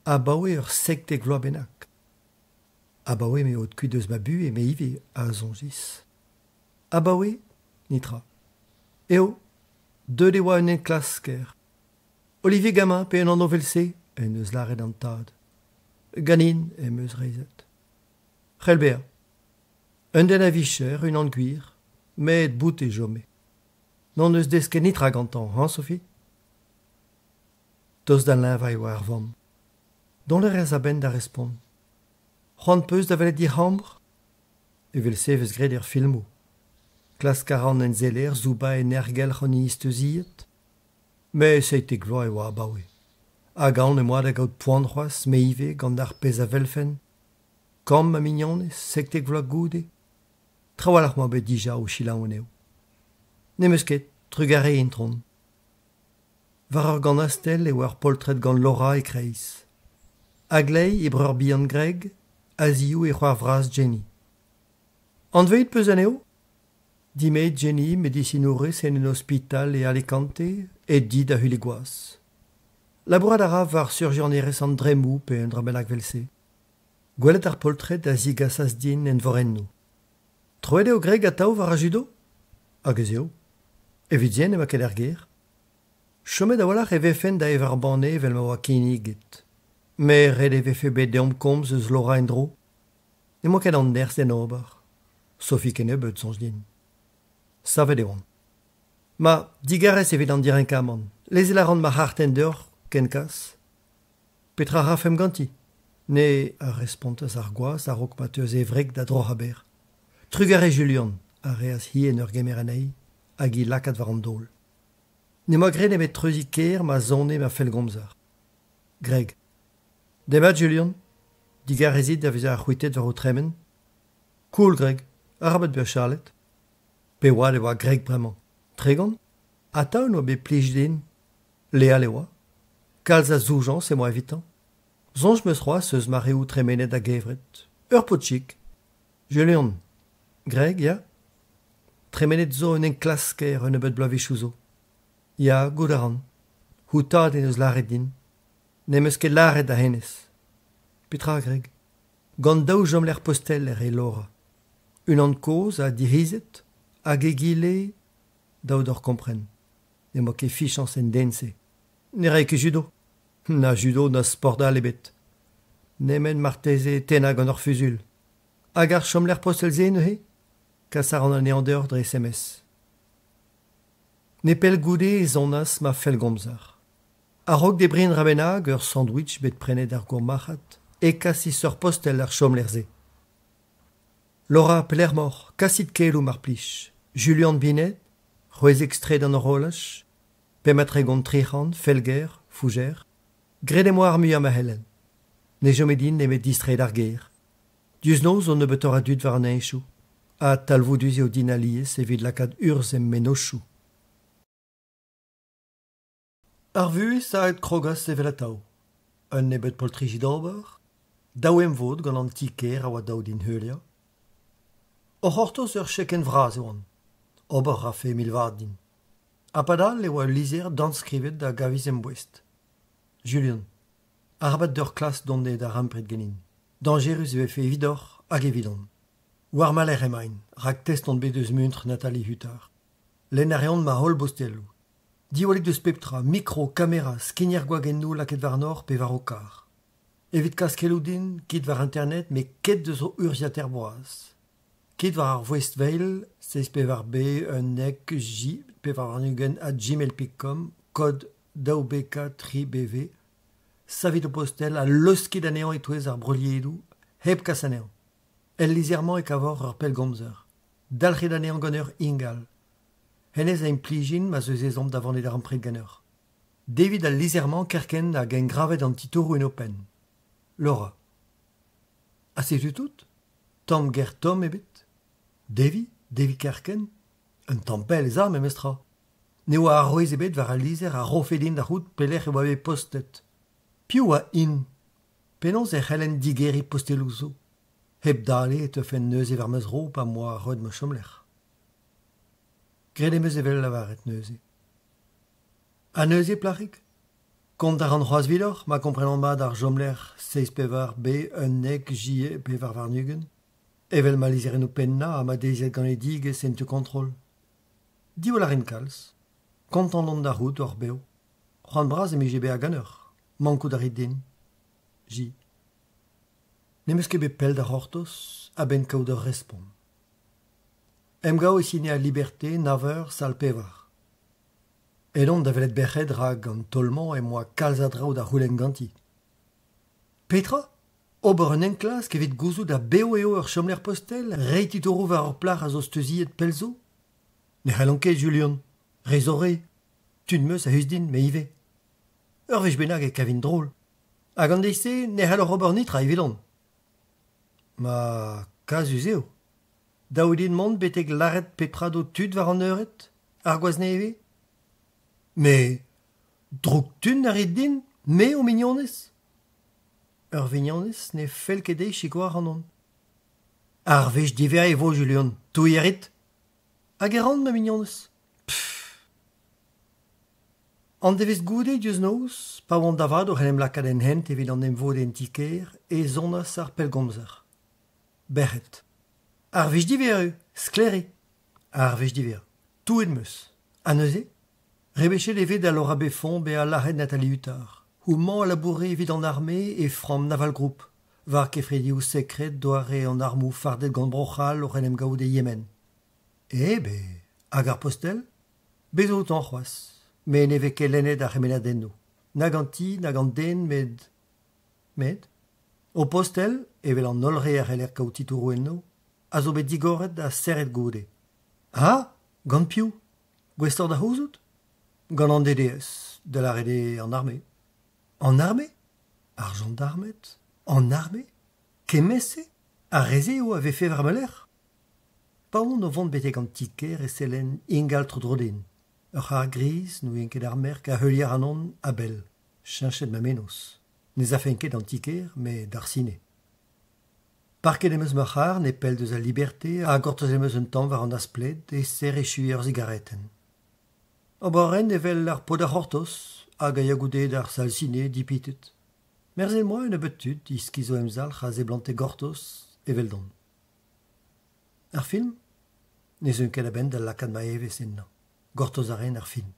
a bao e ur sektek vloa bennak. A bao e me od kuit eus babu e me ive a zonjis. A bao e, nitra. Eo, deux de oa un en klas ker. Olivier Gamin pe un an novelse, en eus laret an tad. Ganin em eus reizet. C'helbea. Un den a vicher, un an gwir, met bout e jome. Non eus desket nitra gantan, hein, Sophie? Tos dan lin vai war vom. Don le rez a ben da respond. C'hoant peus da velet dir hambr? Evel sevez gret er filmou. Klas karan en zeler, zouba en ergel c'honi isteuziet. Me seite gloa e oa abaoe. Hag an e moa da gaout poan c'hoaz, me ive gant ar pez a velfen. Kom ma mignonez, sektek vloa goude. Trawalac'h moa bet dija o chilaon eo. Nemeus ket, trugare intron. Var ur gant astel e war poltret gant Laura e kreiz. Aglei e breur bihan Greg, aziou e c'hoar vras Jenny. An veut peus aneo? Dimet Jenny medicinourez en un hospital e Alicante et di da huligouaz. Labourad a ra var surgionerez an dremou pe un drabenak velse. Gwelet ar poltret da zigasas din en vorennou. Troede o Greg a tao var a judo? Hag eus eo. Evidien ema ket er ger. Chomet a walac'h e vefen da evar banne vel ma oa kinigit. Me red e vefe bet deomp komz eus Laura en dro. Ne mo ket an nerz den ober. Sophie ken ebet sonj din. Savet e oan. Ma, digarez evit an diren kaman. Leze la rand ma harten deur, ken kas. Petra rafem ganti. Ne a respontez ar gwaz a rok mateus evrek da dro haber. Trugare Julian, a reas hi en ur gemeranei, hag i lakat war an dol. Ne moa gret emet treuzi ker ma zonne ma fel gomzar. Greg. Demat, Julian? Digarezit da veza ar c'houitet war o tremen? Cool, Greg. Arabat beur Charlotte. Pe oa le oa Greg bremañ. Tregan? Ataou no be plij din? Lea le oa. Kalz a zoujan, se moa evitan. Zonj meus c'hoaz eus mareou tremenet da gevret. Ur potchik. Julian. Greg, ya? Tremenet zo un en klasker un ebet blavichou zo. Ya, gout a ran. Houtad en eus laret din. Nemeus ket laret da hennez. Petra, Greg? Gant daou jom l'er postel er e Laura. Un an koz a dirizet, hag e gile, daou d'or kompren. Ne mo ket fichans en dense. Ne rai ket judo. Na judo na sport da lebet. Nemen marteze tena gant ur fuzul. Hag ar chom l'er postel ze ne he? Kas ar an aneandeur dre SMS. Ne pel goude e zonas ma fel gomzar. A rok de brin rabenag ur sandwich bet prenet ar gourmachat e kassis ur postel ar chom l'erze. Laura peler mor, kassit kelou mar plij. Julian Binet, c'hwez ekstret an rolach, pematre gant trichan, felger, fouger, gret moa ar muiam a helen. Ne jomedin nemet distret ar ger. Duz noz on ne betor a dud var an eizhou, a talvoudus eo din alies evit lakad urzem menochou. Ar vuez saet krogas sevel a tao. Un nebet poltriji d'ober, daouem vod gant an tiker a oa daou din heulia. O c'hortoz ur cheken vraz e oan. Ober a fe milvad din. Apadal e oa lizer danskrivet da gaviz em bouest. Julian, arabat d'ur klas donde da rampret genin. Dangerus e fe evidor hag evidon. War maler emain, rak test on bet eus muntr Nathalie Hutar. Len a reont ma hol bostellou. Diwalik deus peptra, micro, kamera, skinner gwagennou laket var nor pe var o kar. Evit kaskelou din, kit var internet, me ket deus o urziater boaz. Kit var ar voestveil, seiz pe var b, un nek, j, pe var nugen a gmail.com, kod daoubk3bv, savit o postel a leuskid anean etouez ar broliedou, heb kas anean. El lizerman e kavor ur pel gomzer. Dalc'het anean gant ur ingal. Hennez a implijin ma zeus ezomp da vannet ar ampred ganer. David al lizerman kerken a gen gravet an titourou en open. Laura. A setu tout? Tom ger Tom ebet? Davy kerken? Un tampel ez ar memestra. Ne oa ar roez ebet var al lizer a rofedin da rout pelec'h e oa bet postet. Piou a in. Penons e c'hellen digeri postelou zo. Heb dale et euf en neuze var meus ro pa moa rod me chomler. Gret meus evel lavaret neuze. A neuze plarik? Kont ar an c'hoazvilor, ma komprenan ba d'ar jomler 6 pevar b, un nek, j, pevar var nugen. Evel ma lizeren o penna a ma dezet gant e dig e sentu kontrol. Di o laren kalz. Kont an lont da rout or beo. C'hoant braz e mi jebe a ganer. Mankou da rit din. J. Nemeus ket bet pel da c'hortoz a ben kaout ur respon. Em gao e sine a liberté, naveur, sal pevar. Edon da velet bec'hed rag an tolman e moa kalz a draoù da c'houlenn ganti. Petra? Ober un enklas kevet gouzou da beo eo ur chomler postel, reitit ouro var ur plar a zo steuziet pelzo? Ne c'hellon ket, Julian. Rezore. Tud meus a hus din, me ive. Ur vech bennak e kavin drôl. Hag an deise, ne c'hellor ober nitra evidon. Ma kazuz eo. Daoudin mont betek laret petrado tud war an euret, ar gwaz neve? Me, drouk tun a rit din, me o mignonez? Ur vignonez ne fel ket deiz chikoar an on. Ar vech diver e vo, Julian, tou erit? Hag e ran, ma mignonez? An devez goude diouz noz, pa oan davad o c'hellem lakad en hent evit an emvod en tiker, e zonas ar pelgomzer. Berret. Ar vech diver skleri. Ar vech diver. Tout et meus. A neuze? Rebechet evet da Laura Beffon be a laret Nathalie Hutar. Ou man a labouré evit an armée e fram naval group. Var kefredioù sekret doare an armou fardet gant brochal o c'hellem gaout e Yemen. Be, hag ar postel? Bezout an c'hoaz. Me neve ket lennet ar c'hemenadenno. Nag an ti, nag an den, med... Med? O postel, evel an olre ar c'heller kaout titourou enno, a zo bet digoret da serret goude. Ah, gant piou? Gwestor da houzout? Gant an DDS, de la rede an armée. An armée? Ar gendarmet? An armée? Kemese? A reze eo ave fe var meler? Pa on o vont betek an tiker e selen ingal trodrodin. Ur c'har gris nou enket ar merk a heulier an on a bel. Chinchet ma menos. Nez a fenket an tiker, me d'ar sine. Parket emeus ma c'har ne pel deus a liberté a gortoz emeus un tamm war an aspled e ser e chui ur zigareten. Oboren evel ar pod ar c'hortoz hag a yagoude d'ar sal sine dipitet. Merzel moa en ebet tud iskizo emzal c'haz e blante gortoz evel don. Ar film? Nez un ket a ben da lakad ma evez enna. Gortoz a ren ar film.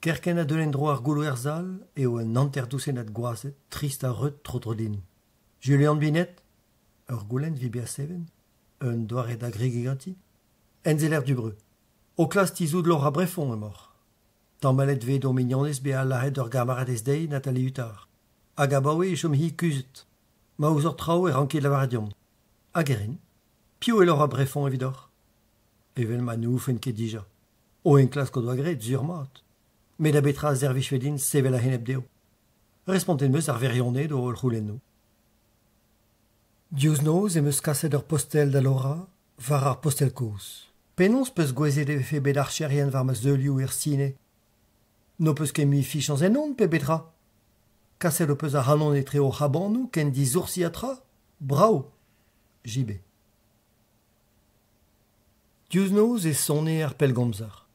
Kerken a deulen dro ar goulou erzal eo un anterdousenat gwazet trist a reut trodrodin. Julian Binet? Ur goulenn vibi a seven? Un doaret a gregi ganti? Enzeler du breu. O klas tizout Laura Beffon mort. Tambalet ve do mignonez be a lahet ur gamaret ez dei Nathalie Hutar. Hag a baoe e chom hi kuzet. Ma ouzor trao e ranket lavaradion. Hag erin. Piou e Laura Beffon evidor. Evel ma noufen ket dija. O en klas ko doa gret zur mat. Met a betra zervich vedin sevel a henep deo. Responten meus ar verionnet o ol c'houlenno. Diouz noz emeus kaset ur postel da Laura var ar postel koz. Penons peus gwezet e fe bet ar cherien var ma zeulioù er sine. No peus ket mi fichans en on, pe betra. Kaset o peus a hanon etre o c'habanou ken di zoursi atra? Brao. JB. Diouz noz e sonne ar pellgomzar.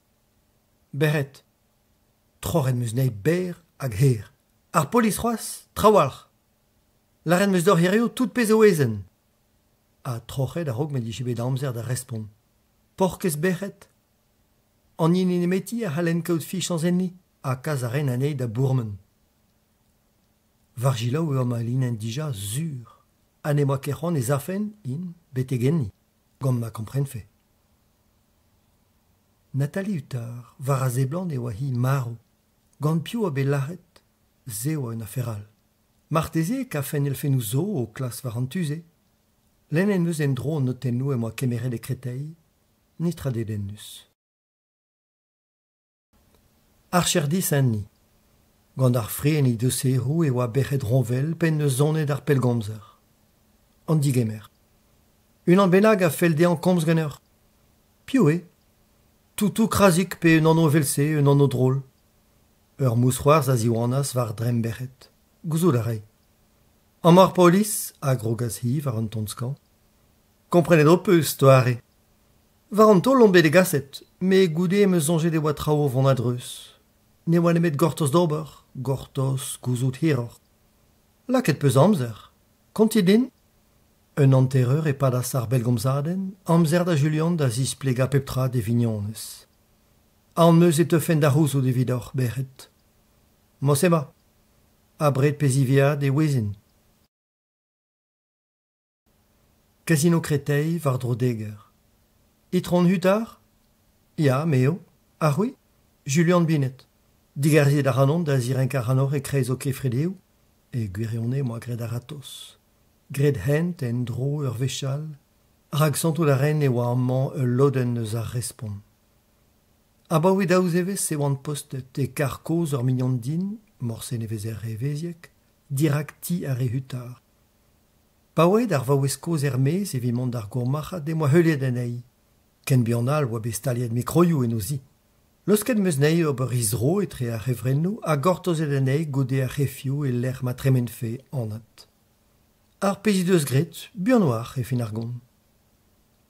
Beret. Troret meus nei ber hag her. Ar polis c'hoaz, trawalc'h. La ren meus d'or hireo tout pez o ezen. A trochet a rog me di JB d'amzer da respon. Porkez beret. An yin enemeti a halen kaout fichans enni, a kaz a ren anei da bourmen. Vargilaou eo ma linen dija zur. Ane moa kec'han e zafen in betegenni. Gant ma kompren fe. Nathalie Huttard var a zeblant e oa hi maro. Gant piou a bet laret, zeo a un aferal. Marteze ka fen el fenou zo o klas var an tuze. Len en meus en dro an noten nou e moa kemeret e kretei, ni tradet en neus. Ar cherdis an ni. Gant ar freen i deus erou e oa bechet ronvel pen neus zonet ar pellgomzer. An digemer. Un an benag a fel de an komz ganer. Piou e. Toutou krazik pe un anno velse, un anno drôle. Ur mousroars a ziwanas var drem bechet. Gouzout a rei. An mar polis, a grogaz hi var an tonskan. Komprenet o peus, toare. Var an tol on bet e gaset, me goude me zonje de oa trao vant adreus. Ne oa nemet gortos d'ober, gortos gouzout hiror. Laket peus amzer. Konti din? Un enterreur e padas ar belgomzaden, amzer da Julian da zisplega peptra de vignones. An meus e teufen da rousou de vidor, beret. Mosema. Abret pezivia de wezin. Casino Kretei var drodeger. Itron Huttard? Ya, meo. Ah oui? Julian Binet. Digarzi da ranon da zirenka ranor e kreiz o kefredeu, e gwirione moa gred aratos. Gred hent en dro ur vechal, rag santo la ren e oa amman loden neus ar respon. Abaoe daouz evez se oant postet e karkoz ur mignon din, morse nevez er reveziek, dirak ti ar e Huttard. Paoued ar vaoueskoz ermez e vimont d'ar gourmacha de moa heuliet en ei. Ken bional oa bestaliet mikroioù en ozi. Losket meus nei ober izro etre ar revrenno a gortozet en ei gode ar refio e l'er ma tremen fe anat. Ar pezideus gret, buanoar e fin ar gont.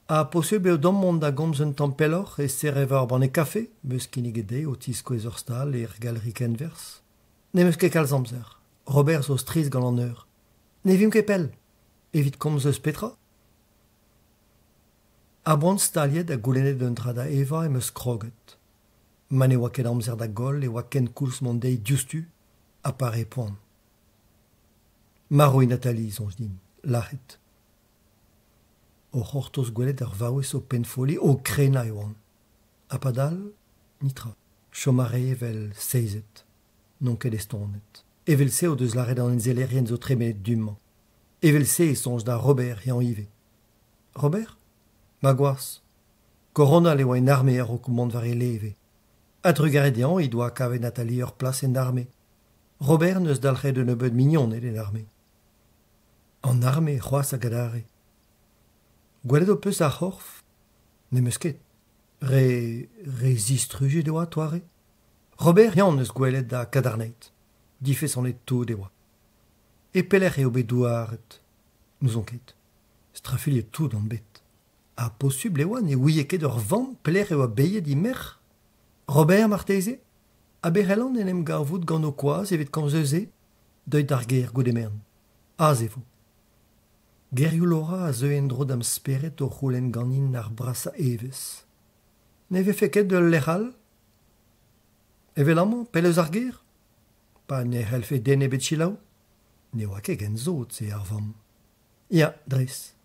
A poseu beo dammont da gomz un tampellor e serrevar ban e kafe, meus kinnig ede o tisko ez ur stal e ar galerik envers. Ne meus ket kalz amzer. Robert zo striz gant an eur. Ne vim ket pell. Evit komz eus petra. A bront staliet a goulennet un dra da eva e meus kroget. Man e oa ket amzer da gol e oa ken koulz mont dei diustu, a pare poan. Maro e Nathalie, zonj din, lachet. O c'hortoz gwelet ar vaouez o penfoli o krena e oan. A padal, nitra. Chomare vel seizet. Non ket estonet. Evel se o deus laret an enzelerien zo tremenet dumman. Evel se e sonj da Robert yan ive. Robert? Ma gwars. Koronal e oa en arme ar o koumant var e leve. A drugaridian, i doa kavet Nathalie ur plas en arme. Robert neus dalc'het un ebeud mignon en arme. An arme c'hoaz a gadare. Gwelet o peus a c'horf? Ne meus ket. Re zistruge de oa, toare? Robert yan neus gwelet da kadarneit. Dife sonet to de oa. E pelec'h eo bet douaret. Nous on ket. Strafuliet tout an bet. A posubl e oa ne ouie ket ur vant pelec'h eo a beiet i merc'h? Robert marteze? A berellan en em garvout gant o koaz evet kan zeuze, deuit ar ger goudemern. A zevo. Gerioù lora a zeu en dro d'am speret o c'houlenn ganin ar brasa evez. Ne ve feket de l'erral? Evel amman, pel eus ar ger? Pa ne c'hellfe den ebet chilaou? Ne oa ket gen zot se ar vam. Ya, dres.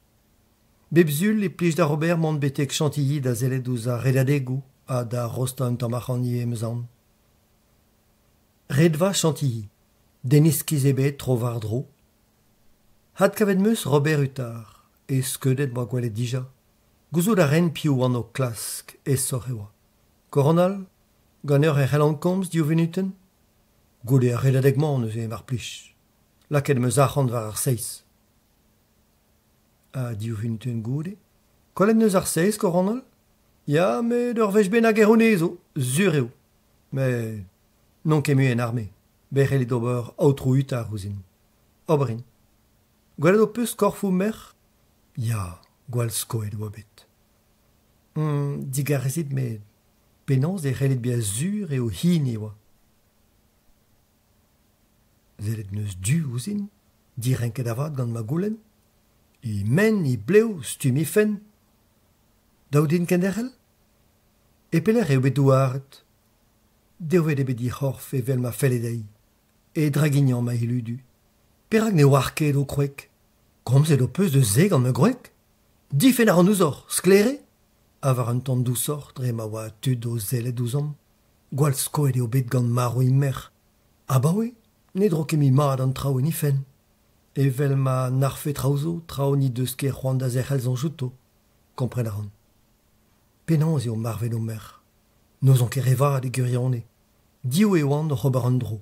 Bebzul e plij da Robert mont betek chantilly da zelet ouz a redadegou a da rosta un tamac'hani e meus an. Redva chantilly. Deniskiz ebet trovar dro. Had kavet meus Robert Huttard, e skeudet boa gwelet dija. Gouzout a ren piou an o klask e sor e oa. Koronal, gant ur e c'hellan komz diou venuten? Goude a redadegman eus e mar plij. Laket meus ac'hant war ar seiz. A diou venuten goude? Kollet neus ar seiz, Koronal? Ya, met ur vech ben a geronezo, zur eo. Me Non ket mu en armée. Berre d'ober outro uta rouzin. Obrin. Gwelet o peus korfou mer? Ya, gwal skoet oa bet. Digarezit met penans e c'hellit bia zur eo hini oa. Zelet neus du ouzin, di renket avad gant ma goulen. I men, i bleu, stum i fen. Daou din kenderel? E peler eo bet douaret. Deovet e bet di c'horf e vel ma felledei. E dragignan ma iludu. Perak ne oar ket o kwek. Komzet o peus de zeg gant me gwek. Difen ar an ouzor, sklere? Avar un tan dousor, dre ma oa tud o zelet ouzom. Gwal skoet eo bet gant maro i mer. Ah ba oui, ne dro ket mi mad an trao en ifen. Evel ma narfe traozo, trao ni deus ket c'hoant da zerc'hel zan jouto. Kompren a ran. Penans eo marvel o mer. Nozon ket revad e gurione. Diou e oan d'oc'h ober an dro.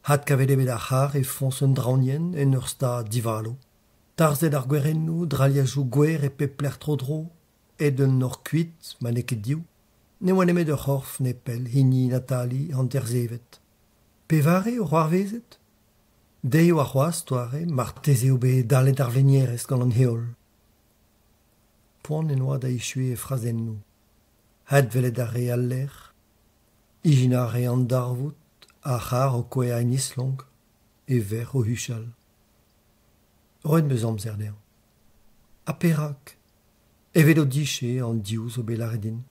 Hat kavet ebet ar c'har e fons un draonien en ur sta divalo. Tarzet ar gwerennou, draliajou gwer e pepler tro dro, ed un nor kuit, ma ne ket diou. Ne oan emet ur c'horf ne pel, hini Natali an terzevet. Pevare o c'hoarvezet? Deo a c'hoaz toare, mar teze o bet dalet ar venierez gant an heol. Poan en oa da ishue e frazennou. Had velet ar re al ler. Ijin ar re an darvout, a c'har o koe a en islong, e ver o huchal. Roet meus amzer der. A perak. Evet o diche an diouz o belaredin.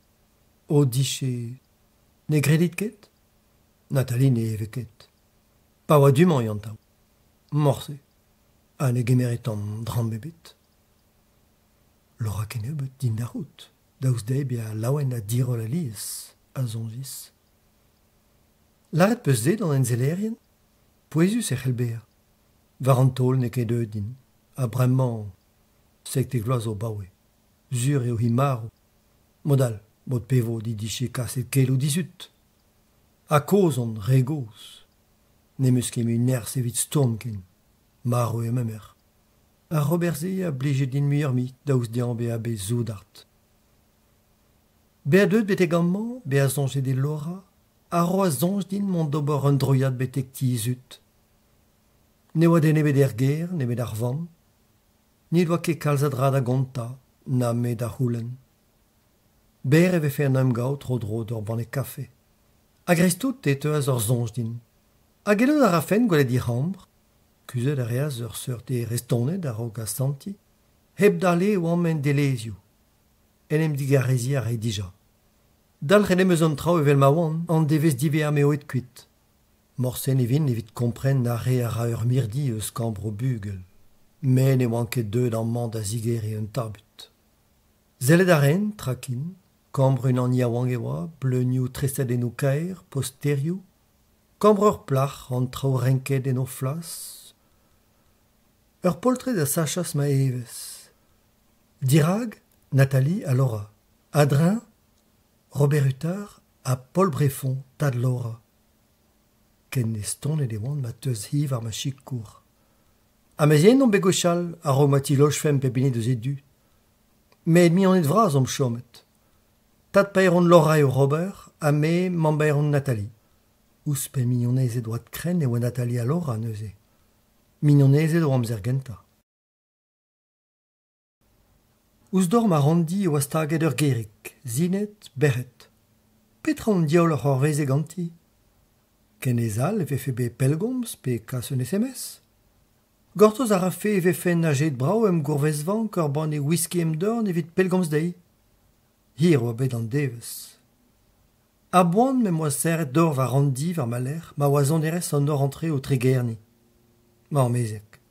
O diche... Ne gredit ket? Nathalie ne eve ket. Pa oa duman yantaou. Morse. Ha ne gemeret an drambebet. Lora kenebet din da rout. Daouz dei bia laouen a dirol a lies, a zonjis. Laret peus zet an enzelerien? Poezus e c'helbea. Var an tol ne ket din. A bremman, sek te gloaz o baoe. Zur eo himaro. Modal, mod pevo di diche kaset kel o dizut. A koz an regoz. Ne meus ket mu ners evit storm ken. Maro e memer. A roberze a blije din muurmi daouz dian bea be zoudart. Bea deud bete gamman, bea zonje de lora, a roa zonj din mont d'ober un droiad betek ti izut. Ne oa den ebet er ger, ne bet ar vam. Ni doa ket kalzadra da gonta, na me da houlen. Ber eve fer nam gao tro dro d'or ban e kafe. Agrestout e teuaz ur zonj din. Hag elo da rafen gwelet di rambr, kuzet a reaz ur seurt e restonet ar rog a santi, heb dale oan men delezio. En em digarezi a re dija. Dal c'henem eus an trao evel ma oan, an devez dive a me oet kuit. Morsen evin evit kompren na re a ra ur mirdi eus kambro bugel. Men e oan ket deud an mand a ziger e un tarbut. Zelet a ren, trakin, kambr un an yaouang e oa, bleunioù trestet en o kaer, posterioù, kambr ur plach an trao renket en o flas. Ur poltret a sachas ma eves. Dirag, Nathalie a Laura. Adrin, Robert Huttard a Paul Breffon, tad Laura. Ken ne stonet e oan ma teus hiv ar ma chikour. A mez yen non begochal a ro mati lojfem pepine deus edu. Met mi an et vraz om chomet. Tad pa eron Laura eo Robert, a me man ba eron Nathalie. Ous pe mignonez e doat kren e oa Nathalie a Laura neuze. Mignonez e do amzer genta. Ous dorm a randi oa staget ur gerik, zinet, berret. Petra an diaol ar c'horveze ganti. Ken ez al e vefe be pelgomz pe kas un SMS. Gortoz a rafe e vefe naget brao em gourvezvan kor ban e whisky em dorn evit pelgomz dei. Hir oa bet an devez. A boan me moa serret dor va randi var ma ler, ma oa zonderez an dor antre o tregerni. Ma an mezek.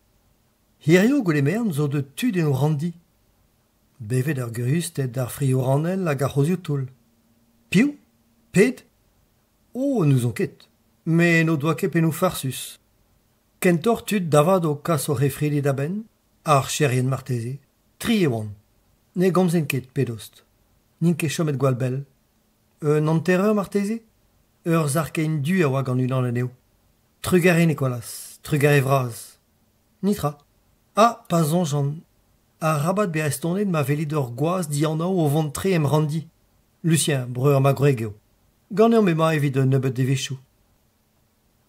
Hir eo goulemern zo de tud en o randi. Bevet ar gurusted ar frio ranel hag ar c'hozioù toul. Piou? Ped? Oh, nous on ket. Me no doa ket penou farsus. Kentor tud davad o kas o refredi da ben, ar cherien marteze. Tri e oan. Ne gomzen ket pedost. Nin ket chomet gwal bel. Un anterreur marteze? Ur zarkein du a oa gant unan aneo. Trugare Nicolas, trugare vraz. Nitra. Ah, pas zonjan. A rabat be estonnet ma velit ur gwaz di anao o vont tre em randi. Lucien, breur ma gwregeo. Gant eo me ma evit un nebeut devechou.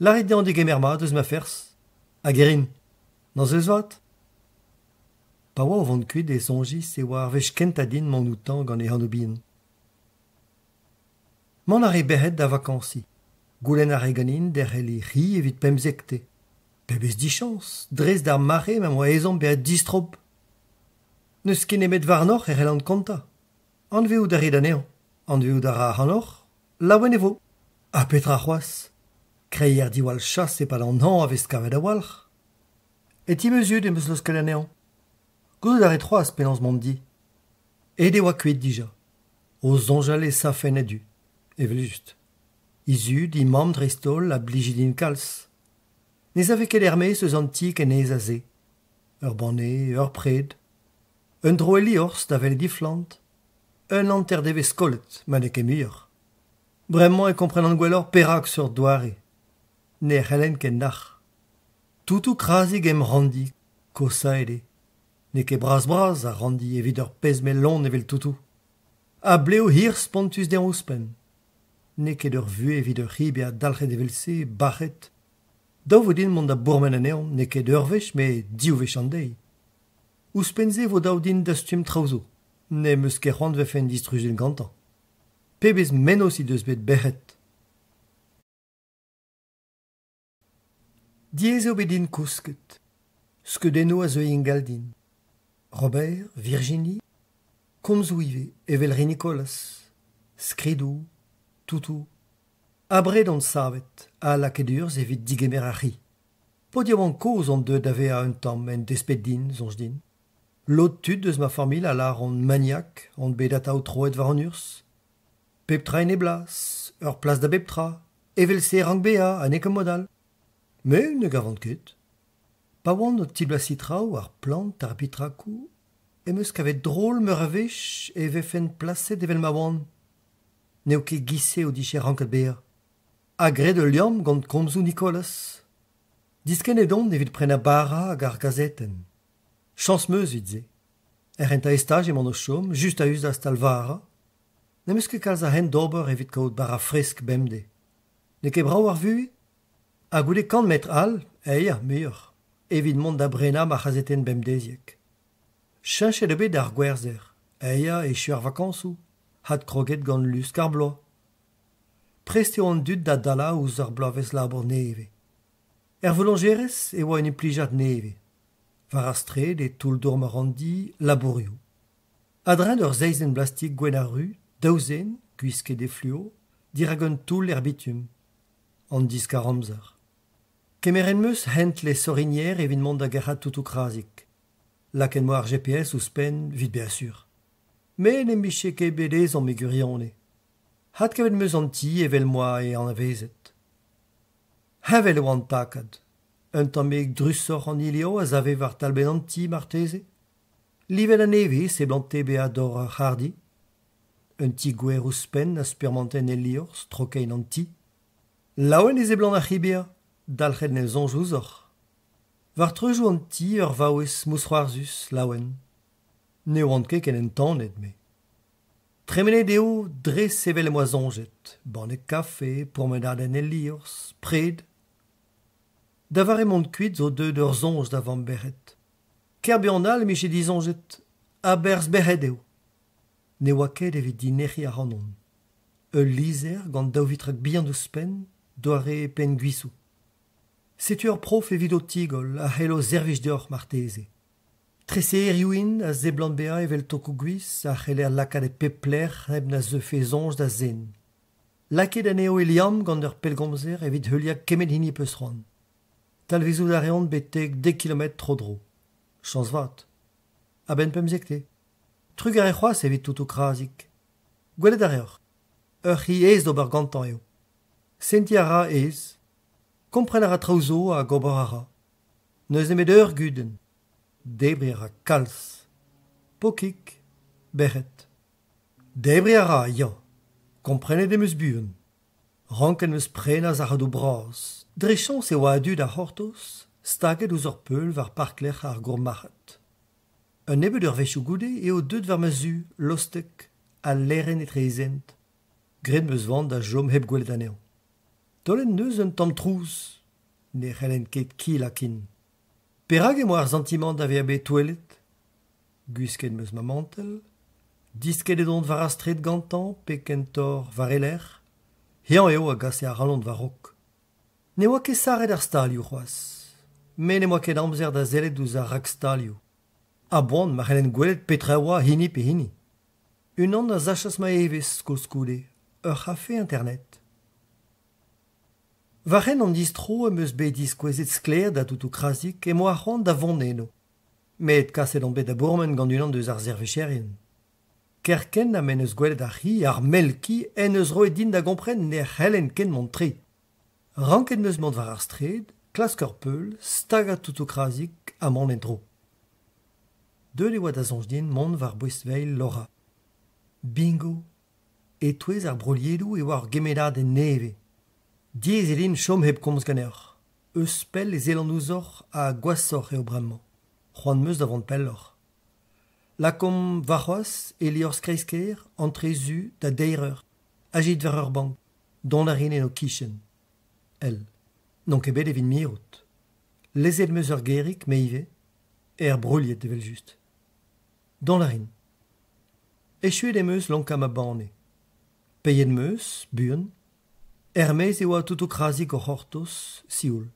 L'arrêt de gemerma deus ma fers. A gerin. Dans eus vat. Pa oa o vant kuit e sonjis e oa ar vech kentadin man outan gant e hanobien. Man ar e behet da vakansi. Goulenn ar e ganin der hel e ri evit pemzekte. Pebez di chans, dres d'ar mare ma moa ezan behat distrop. Neus ken emet varnoc'h e c'hellan konta. An veo da red anean, an veo da ra hanoc'h, laouen e vo. A petra c'hoaz. Kreier diwal chas e pad an an a vez kavet a walc'h. Et ti meuzud em eus l'eus ket anean. Gouzout ar e c'hoaz penans mont di. Et e oa kuit dija. O zonjal e safen edu. Evel just. Izud, i mam drestol a blijidin kalz. Nez ave ket ermez eus antik en ez a ze. Ur banne, ur pred. Un droeli ors da vel diflant. Un anter devez skolet, ma ne ket muioc'h. Bremañ e komprenant gwelloc'h perak sur doare. Ne c'hellen ken nach. Toutou krasig em randi, kosa ede. Ne ket braz a randi evit ur pez melon evel toutou. A bleo hir spontus den ouspen. Ne ket ur vu evit ur c'hibe a dalc'het evel se, bachet. Daou vo din mont da bourmen anean, ne ket ur vech, me diou vech an dei. Ouspenze vo daou din da stum traozo. Ne meus ket c'hoant vefen distrujil gantan. Pebez menos i deus bet bechet. Diez eo bet din kousket. Skeudenno a zeu ingal din. Robert, Virginie, komzou ive, evel re Nicolas. Skridou, toutou. Abred an savet, a lakedurz evit digemer a ri. Podiav an koz an deud ave a un tamm en despet din, zonj din. Lot tud deus ma famil a lar an maniak, an bedat ao troet war an urs. Peptra en e blas, ur plas da beptra, evel se rank bea a nekem modal. Me ne gavant ket. Pa oan o tibla traoù ar plant ar bitrakou, emeus kavet drôl meur a vech e vefen plaset evel ma oan. Neo ket gise o diche ranket bea. A gred ul liam gant komzou Nicolas. Disken edon evit pren a bara hag ar gazeten. Chans meus vit ze. Renta estaj e man o chom, just a us da stal vara. Nemeus ket kalz a hen d'ober evit kaout bara fresk bemde. Ne ket brav ar vue? A goude kant met al, eia, muioc'h. Evit mont da brena ma c'hazeten bemdeziek. Cheñchet ebet ar gwerzer. Eia e chu ar vakansou. Had kroget gant lusk ar bloaz. Prest eo an dud da dala ouz ar bloavezh labour neve. Er volongerez e oa un implijat neve. Var ar stred e toul dorm ar randi labourioù. Adren ur zeizen blastik gwen ar ru, daouzen, gwisket de fluo, diragon toul er bitum. An disk ar amzer. Kemeren meus hent les sorinier evit mont da gerc'hat toutou krasik. Laken mo ar GPS ouspen, vit bea sur. Me ne miche ket bedez an megurionne. Hat kavet meus an ti evel moa e an avezet. Havel eo an takad. Un tammeg drussoc'h an ilio a zave var talben an ti marteze. Livel a neve se blante bea dor ar c'hardi. Un ti gwer ouspen a spurmanten e liorz trokein an ti. Laouen e zeblant ar c'hibea, dalc'het ne zonj ouzoc'h. Var treujou an ti ur vaouez mousc'hoarzus laouen. Ne oant ket ken en tanet me. Tremenet eo dres sevel e moa zonjet. Bannet kafe, pourmenadenn e liorz, pred. Da var e mont kuit zo deud ur zonj da vamm berret. Ker be an al miche di zonjet, a berz berret eo. Ne oa ket evit dineri ar anon. Ul lizer gant daou vitrak bihan ouspen, doare pen gwissou. Setu ur prof evit o tigol a c'hello zervij deoc'h marteze. Trese erioùin a zeblant bea evel toko gwis a c'heller lakad e pepler heb na zeufe zonj da zen. Laket aneo e liam gant ur pellgomzer evit heuliak kemet hini peus c'hoant. Talvezou da reont betek 10 kilomet tro dro. Chans vat. A ben pemzekte. Trug ar e c'hoaz evit toutou krasik. Gwelet a reoc'h. Ur c'hi ez d'ober gantan eo. Senti a ra ez. Kompren a ra traozo a gober a ra. Neus emet ur guden. Debri a ra kalz. Pokik. Berret. Debri a ra, ya. Komprenet em eus buan. Ranken eus prenaz a c'hadou braz. Drechans e oa adud a hortos, staget ouz ur peul var parklec'h ar gourmachat. Un ebet ur vechou goude eo deud var ma zu, lostek, a leren etrezent. Gred meus vant da jom heb gwelet aneo. Tolen neus un tam trous, ne c'hellen ket kilakin. Perak e moar sentiment da vea bet toilet, gusket meus ma mantel, disket edon var astret gantan, pe kentor var eler, hian eo a gase a rallont var rok. Ne oa ket saret ar stalioù c'hoaz, me ne oa ket amzer da zelet ouz ar rak stalioù. A boan ma c'hellen gwelet petra oa hini pe hini. Un an a zachas ma evez skoz skoude, ur c'hafe internet. Varren an distro em eus bet diskouezet skler da toutou krazik e moa c'hoant da vont eno. Met kaset an bet da bourmen gant un an deus ar zervecherien. Kerken a men eus gwelet ar hi ar melki en eus roet din da gompren ne c'hellen ken mont tri. Ranket meus mont var ar stred, klask ur peul, stag a toutou krazik a man entro. Deul e oa da zonj din mont var bouestveil Laura. Bingo, e touez ar broliedou e oa ar gemedad en neve. Diez elin chom heb komz ganer. Eus pell e zelan ouzor a gwasor eo bremañ. C'hoant meus da vont pellor. La kom varroaz e lior skreisker antrezu da deirer. Agit ver ur bank, don a rin en o kichen. El. Non ket bet evit mirout. Lezet meus ur gerik meive, er broliet devel just. Don la rin. Echuet em eus lankam a bane. Peyet meus, buan, Hermez e oa toutou krazik o c'hortos, sioul.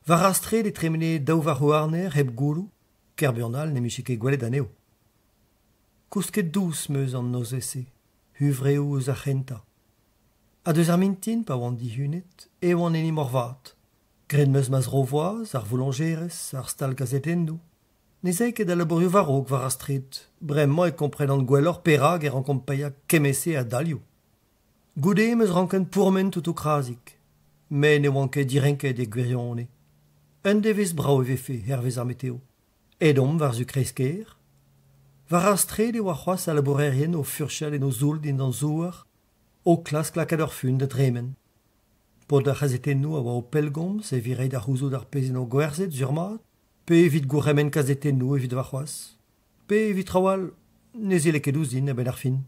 Var astret e tremene daou var hoarner heb goulou, ker burnal ne miche ket gwelet aneo. Kousket dous meus an noz ese, huvreo eus a c'henta. A deus ar mintin pa oan dihunet, e oan eni morvat. Gred meus maz rovoaz, ar voulongerez, ar stal gazetendou. Ne zei ket a laborio varok var astret, bremañ e komprenant gwellor perag e rankom paia kemese a dalioù. Goude meus ranken pourmen toutou krazik, men ne oan ket direnket e gwirionne. Un devez brao e vefe, hervez ar meteo. Edom var zu kresker. Var ar stred e oa c'hoaz a laborerien o furchel en o zoul din d'an zouar, o klas klakad ur fun da dremen. Pod a c'hazetennou a oa o pellgomz e vireit ar c'houzout ar pezen o gwerzet sur mat, pe evit gouremen kazetennou evit var c'hoaz, pe evit trawal ne zele ket ouzin a ben ar fin.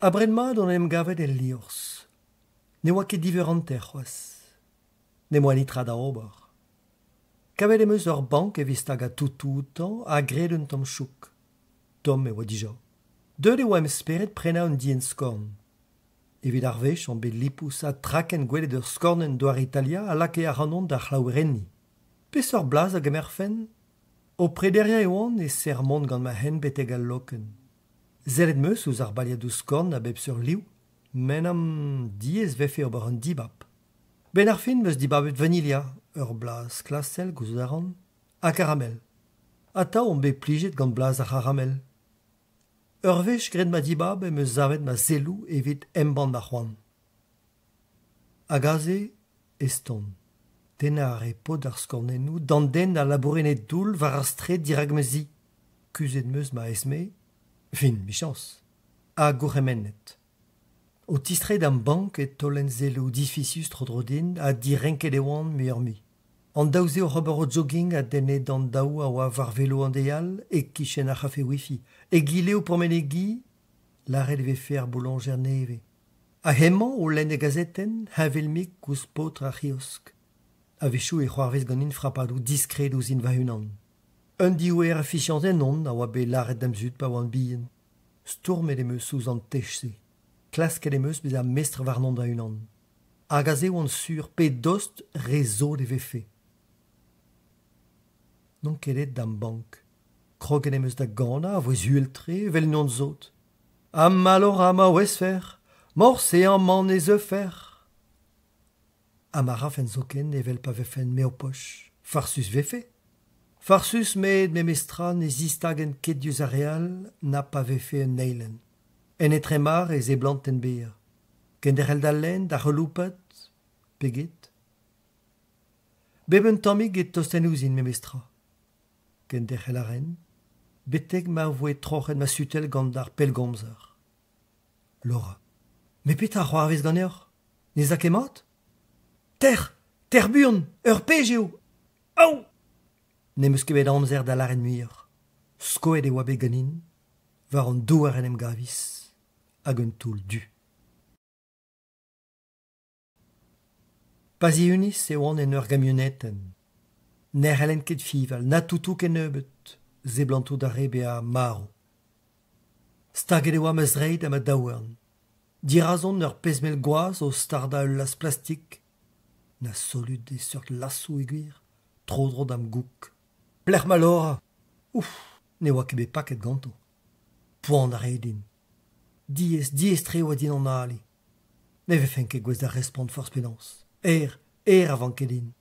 Abred-mat on em gavet el liors. Ne oa ket diver an ter c'hoaz. Ne moa litra da ober. Kavet em eus ur bank e vistag a toutou tan a gred un tom chouk. Tom e oa dija. Deud e oa em speret prena un dien skorn. Evit ar vech an bet lipous a traken gwelet ur skornen doar Italia a lake ar anon da c'hlaourenni. Pesor blaz a gemerfen? O prederia e oan e sermont gant ma hen beteg al loken. Zellet meus ouz ar baliadoù skorn a bep sur liou, men am diez vefe ober un dibab. Ben ar fin meus dibabet vanilia, ur blaz klasel gouzout a ran, a karamel. Atav on bet plijet gant blaz a karamel. Ur vech gred ma dibab e meus zavet ma zelou evit emban da c'hoant. A gaze eston. Tenar e pod ar skornennou, dan den a labourenet doul var ar stred dirag meus zi. Kuzet meus ma esme, fin, michans, a gourremennet. O tistret d'am bank et tolen zelou difficius trodrodin a direnket e oan mi ur mi. An daouze o c'hober o jogging a denne dan daou a oa var velo an deial e kichen a c'hafe wifi. E gile o pourmen e gi, l'arret vefe ar boulanger neve. A hemañ o len e gazeten havelmik kouz potre a chiosk. A vechou e c'hoarvez gant infrapadou diskret ouzin va unan. Un diouer a fichant en on a oa bet l'arret d'amzut pa oan bihan. Stourmet em eus ouz an techse. Klasket em eus bez a mestre varnon da unan. A gaze oan sur pe dost rezo de vefe. Non kelet d'am bank. Kroget em eus da gana a voez hueltre vel non zot. Am malor am a ouez fer, morse an man e ze fer. Am a rafen zoken evel pa vefen me o poch. Farsus vefe. Farsus med me mestra ne zistagen ket diouz a real na pa vefe un neilen. En etremar e zeblant en beer. Ken derel da len, da reloupat, peget. Beben tammig et tosten ouzin me mestra. Ken derel a ren, beteg ma voe trochet ma sutel gant ar pellgomzer. Laura. Me peta c'hoarvez gant eur? Ne za kemat? Ter burn, ur pejeo. Au! Ne meus ket bet amzer da laren muier. Skoet e oa bet ganin, var an douar en em gavis. hag un toul du. Pas unis e oan en ur gamioneten. Ner helen ket fival, na toutou ken neubet, zeblantou da rebe a maro. Staget e oa meus reid am a daouern. Dirazon ur pezmel goaz o starda ul las plastik, na solud e surt lassou eguir, tro dam gouk. Pler malora! Ouf, ne oa kebe paket ganto. Poan da reidin. Dies tre oa din an ali. Ne vefen ket gwez da respond force penans. Avant kedin.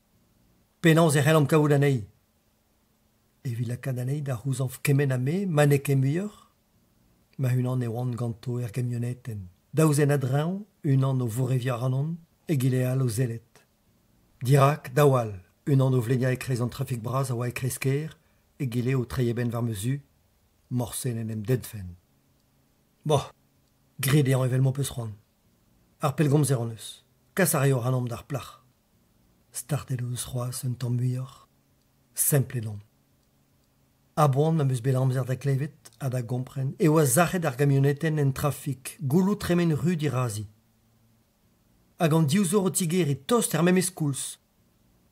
Penans e c'hellam kaout anei. Evit lakad anei da c'houzanf kemen a me, manek e muioc'h. Ma unan e oan ganto gamioneten. Daouzen adrean, unan o voreviar anon, e gile al o zelet. Dirak, daoual, unan o vlenia e krez an trafik braz a oa e krez ker, e gile o treieben var mezu, morsen en em dedfen. Boh, grid e an evel mo peus c'hoant. Ar pelgomz er an eus. Kassario ranom d'ar plach. Startet eus c'hoaz un tamm muioc'h. Simple don. Aboan ma meus belamzer da klevet a da gompren e oa zachet ar gamioneten en trafik, goulout tremen rue dirazi. Hag an diouzor o tigeri tost er memes koulz.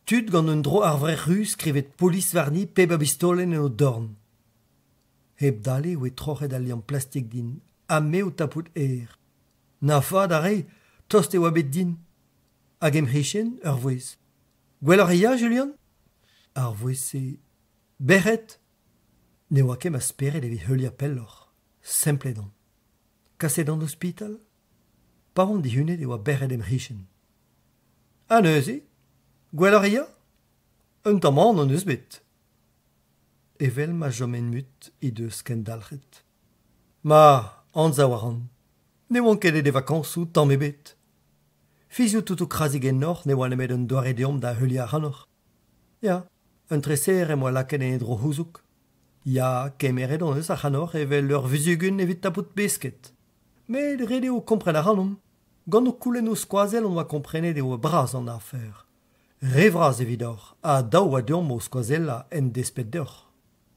Tud gant un dro ar vre rus skrivet polis varni peb a bistolen en o dorn. Heb dale oe trochet al liam plastik din, a me o tapout Na fad a rei, tost e oa bet din. Hag em c'hichen, ur vouez. Gwell ar ia, Julian? Ar vouez se... Berret? Ne oa kem a speret evit heulier pelloc'h. Simple don. Kaset an hospital? Pa on dihunet e oa berret em c'hichen. Ha neuze? Gwell ar ia? Un tamm an eus bet. Evel ma jomen mut i deus ken dalchet. Ma, an zawaran. Ne oan ket de vakansoù tamm ebet. Fizio toutou krasig en nor ne oan emet un doare deom da heulier anor. Ya, un treser e moa laken en edro houzouk. Ya, kemeret an eus a c'hanor evel ur vuzugun evit tapout besket. Met rede o kompren a ranom. Gant o koulen o skoazel on oa komprenet eo braz an afer. Revraz evidor, a daou a deom o skoazel la en despet deoc'h.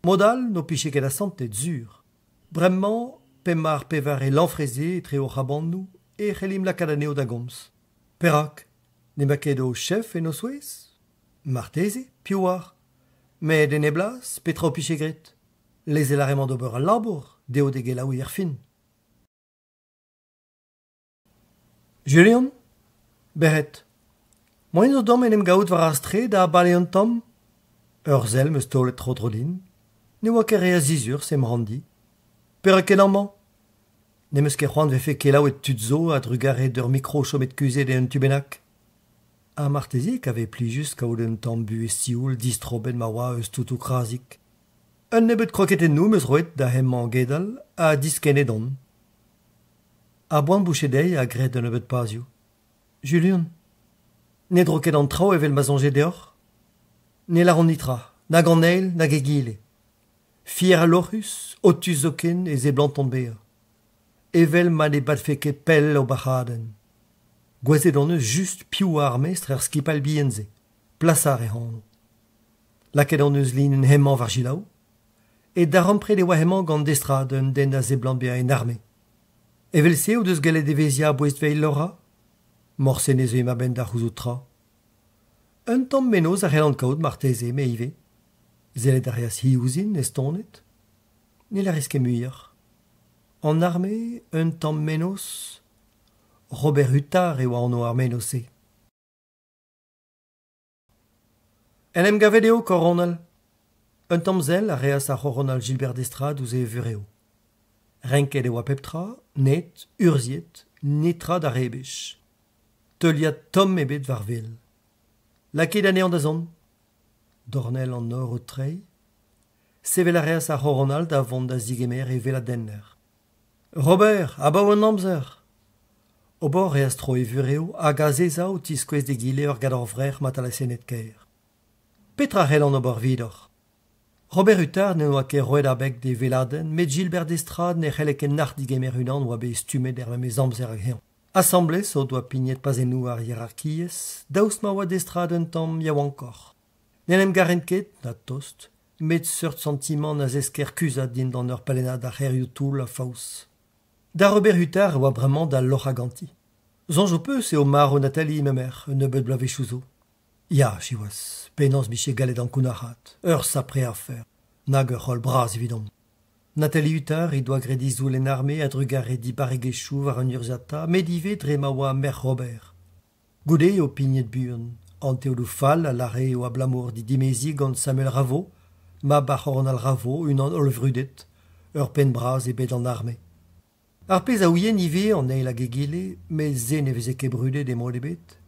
Modal no piche ket a santet zur. Bremman, pemar pevar e lanfreze e tre o c'habant nou, e c'helim lakad aneo da gomz. Perak, ne ma ket o chef en o souez? Marteze, piou war. Met en eblas, petra o piche gret. Leze la remant d'ober al labour, deo de gelaou er fin. Julian? Berret. Moin zo dom en em gaout war ar stre da bale an tom? Ur zel meus tolet tro-drodin. Ne oa ket re a zizur sem randi. Perak ken amman? Ne meus ket c'hoant vefe kelaou et tudzo a drugaret ur mikro chomet kuzet e un tubenak. A martezi kave plijus kaout un tambu e sioul distroben ma oa eus toutou krazik. Un nebet kroket en nou meus roet da hemman gedal a disken edon. A boan bouchedei a gret un nebet pazio. Julian, ne dro ket an trao evel ma zonje deoc'h? Ne la ron nitra, nag an eil, nag e gile. Fier a lorus, otus zoken e zeblant ton bea. Evel ma ne bat feke pell o bachaden. Gwazet an eus just piou a armestr ar skipal bienze. Plasar e c'han. Laket an eus lin en hemman var jilaou. Et da rampre de oa hemman gant destraden den a zeblant bea en arme. Evel se o deus galet evezia a boest veil lora? Morsen ez ma ben da c'houzout tra. Un tamm menoz ar c'hellant kaout marteze me ive. Zelet ar reas hiouzin estonet. Ne la riske muioc'h. En arme, un tamm menoz, Robert Huttard e oa an o armenose. En em gavet eo koronal. Un tamm zel a reas a Coronal Gilbert d'Estrade ouze vureo. Renket e oa peptra, net, urziet, netra da rebech. Teuliat tom ebet var vel. Laket ane an da zon. Dornel an nor o trei. Sevel a reas a Coronal da vont da zigemer e vela denner. Robert, abaou an amzer. Obor e astro e vureo hag a zeza o tiskwez de gile ur gad ar vrer mat a la senet kaer. Petra c'hell an obor vidor. Robert Huttard ne oa ket roet abeg de veladen, met Gilbert d'Estrade ne c'helle ken nart digemer unan oa be stumet der mes amzer hag hean. Assemblez o doa pignet pas enou ar hierarchiez, daoust ma oa d'Estrade un tamm yaou ankor. Nenem garen ket, na tost, met seurt sentiment na zesker kuzat din dan ur palenad ar c'herioù toul a faous. Da Robert Hutar oa bremañ da lochaganti. Zanj o peus eo mar o Nathalie me mer, un nebeud blavechouzo. Ya, chiwas, penans biche galet an kounachat, ur sapre a fer, nag ur c'hol bras evidon. Nathalie Hutar i doa gredi zoul en arme a drugare di baregechou war un urzata, medive dre ma oa mer Robert. Goude o pignet buan, an teodou fall a lare o a blamour di dimezi gant Samuel Ravo, ma bachorn al Ravo un an olvrudet, ur pen bras e bet an arme. Ar pez a ouien ive an eil a gegile, me ze ne veze ket brudet e mod e bet.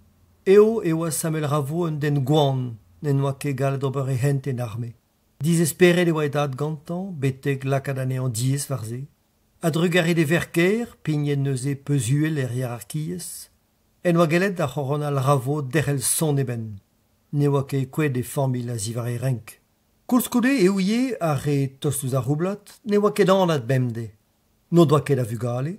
Eo oa Samuel Ravo un den gouan, n'en oa ket gallet ober e hent en arme. Dizesperet e oa edad gantan, beteg lakad ane an diez varze. A drugare de verker, pignet neuze peuzuel er hierarchies, en oa gallet da c'horon al Ravo derrel son eben. Ne oa ket kouet e famil a zivare renk. Koulskoude e ouie a re tostouz a roublat, ne oa ket anat bemde. No doa ket a vugale,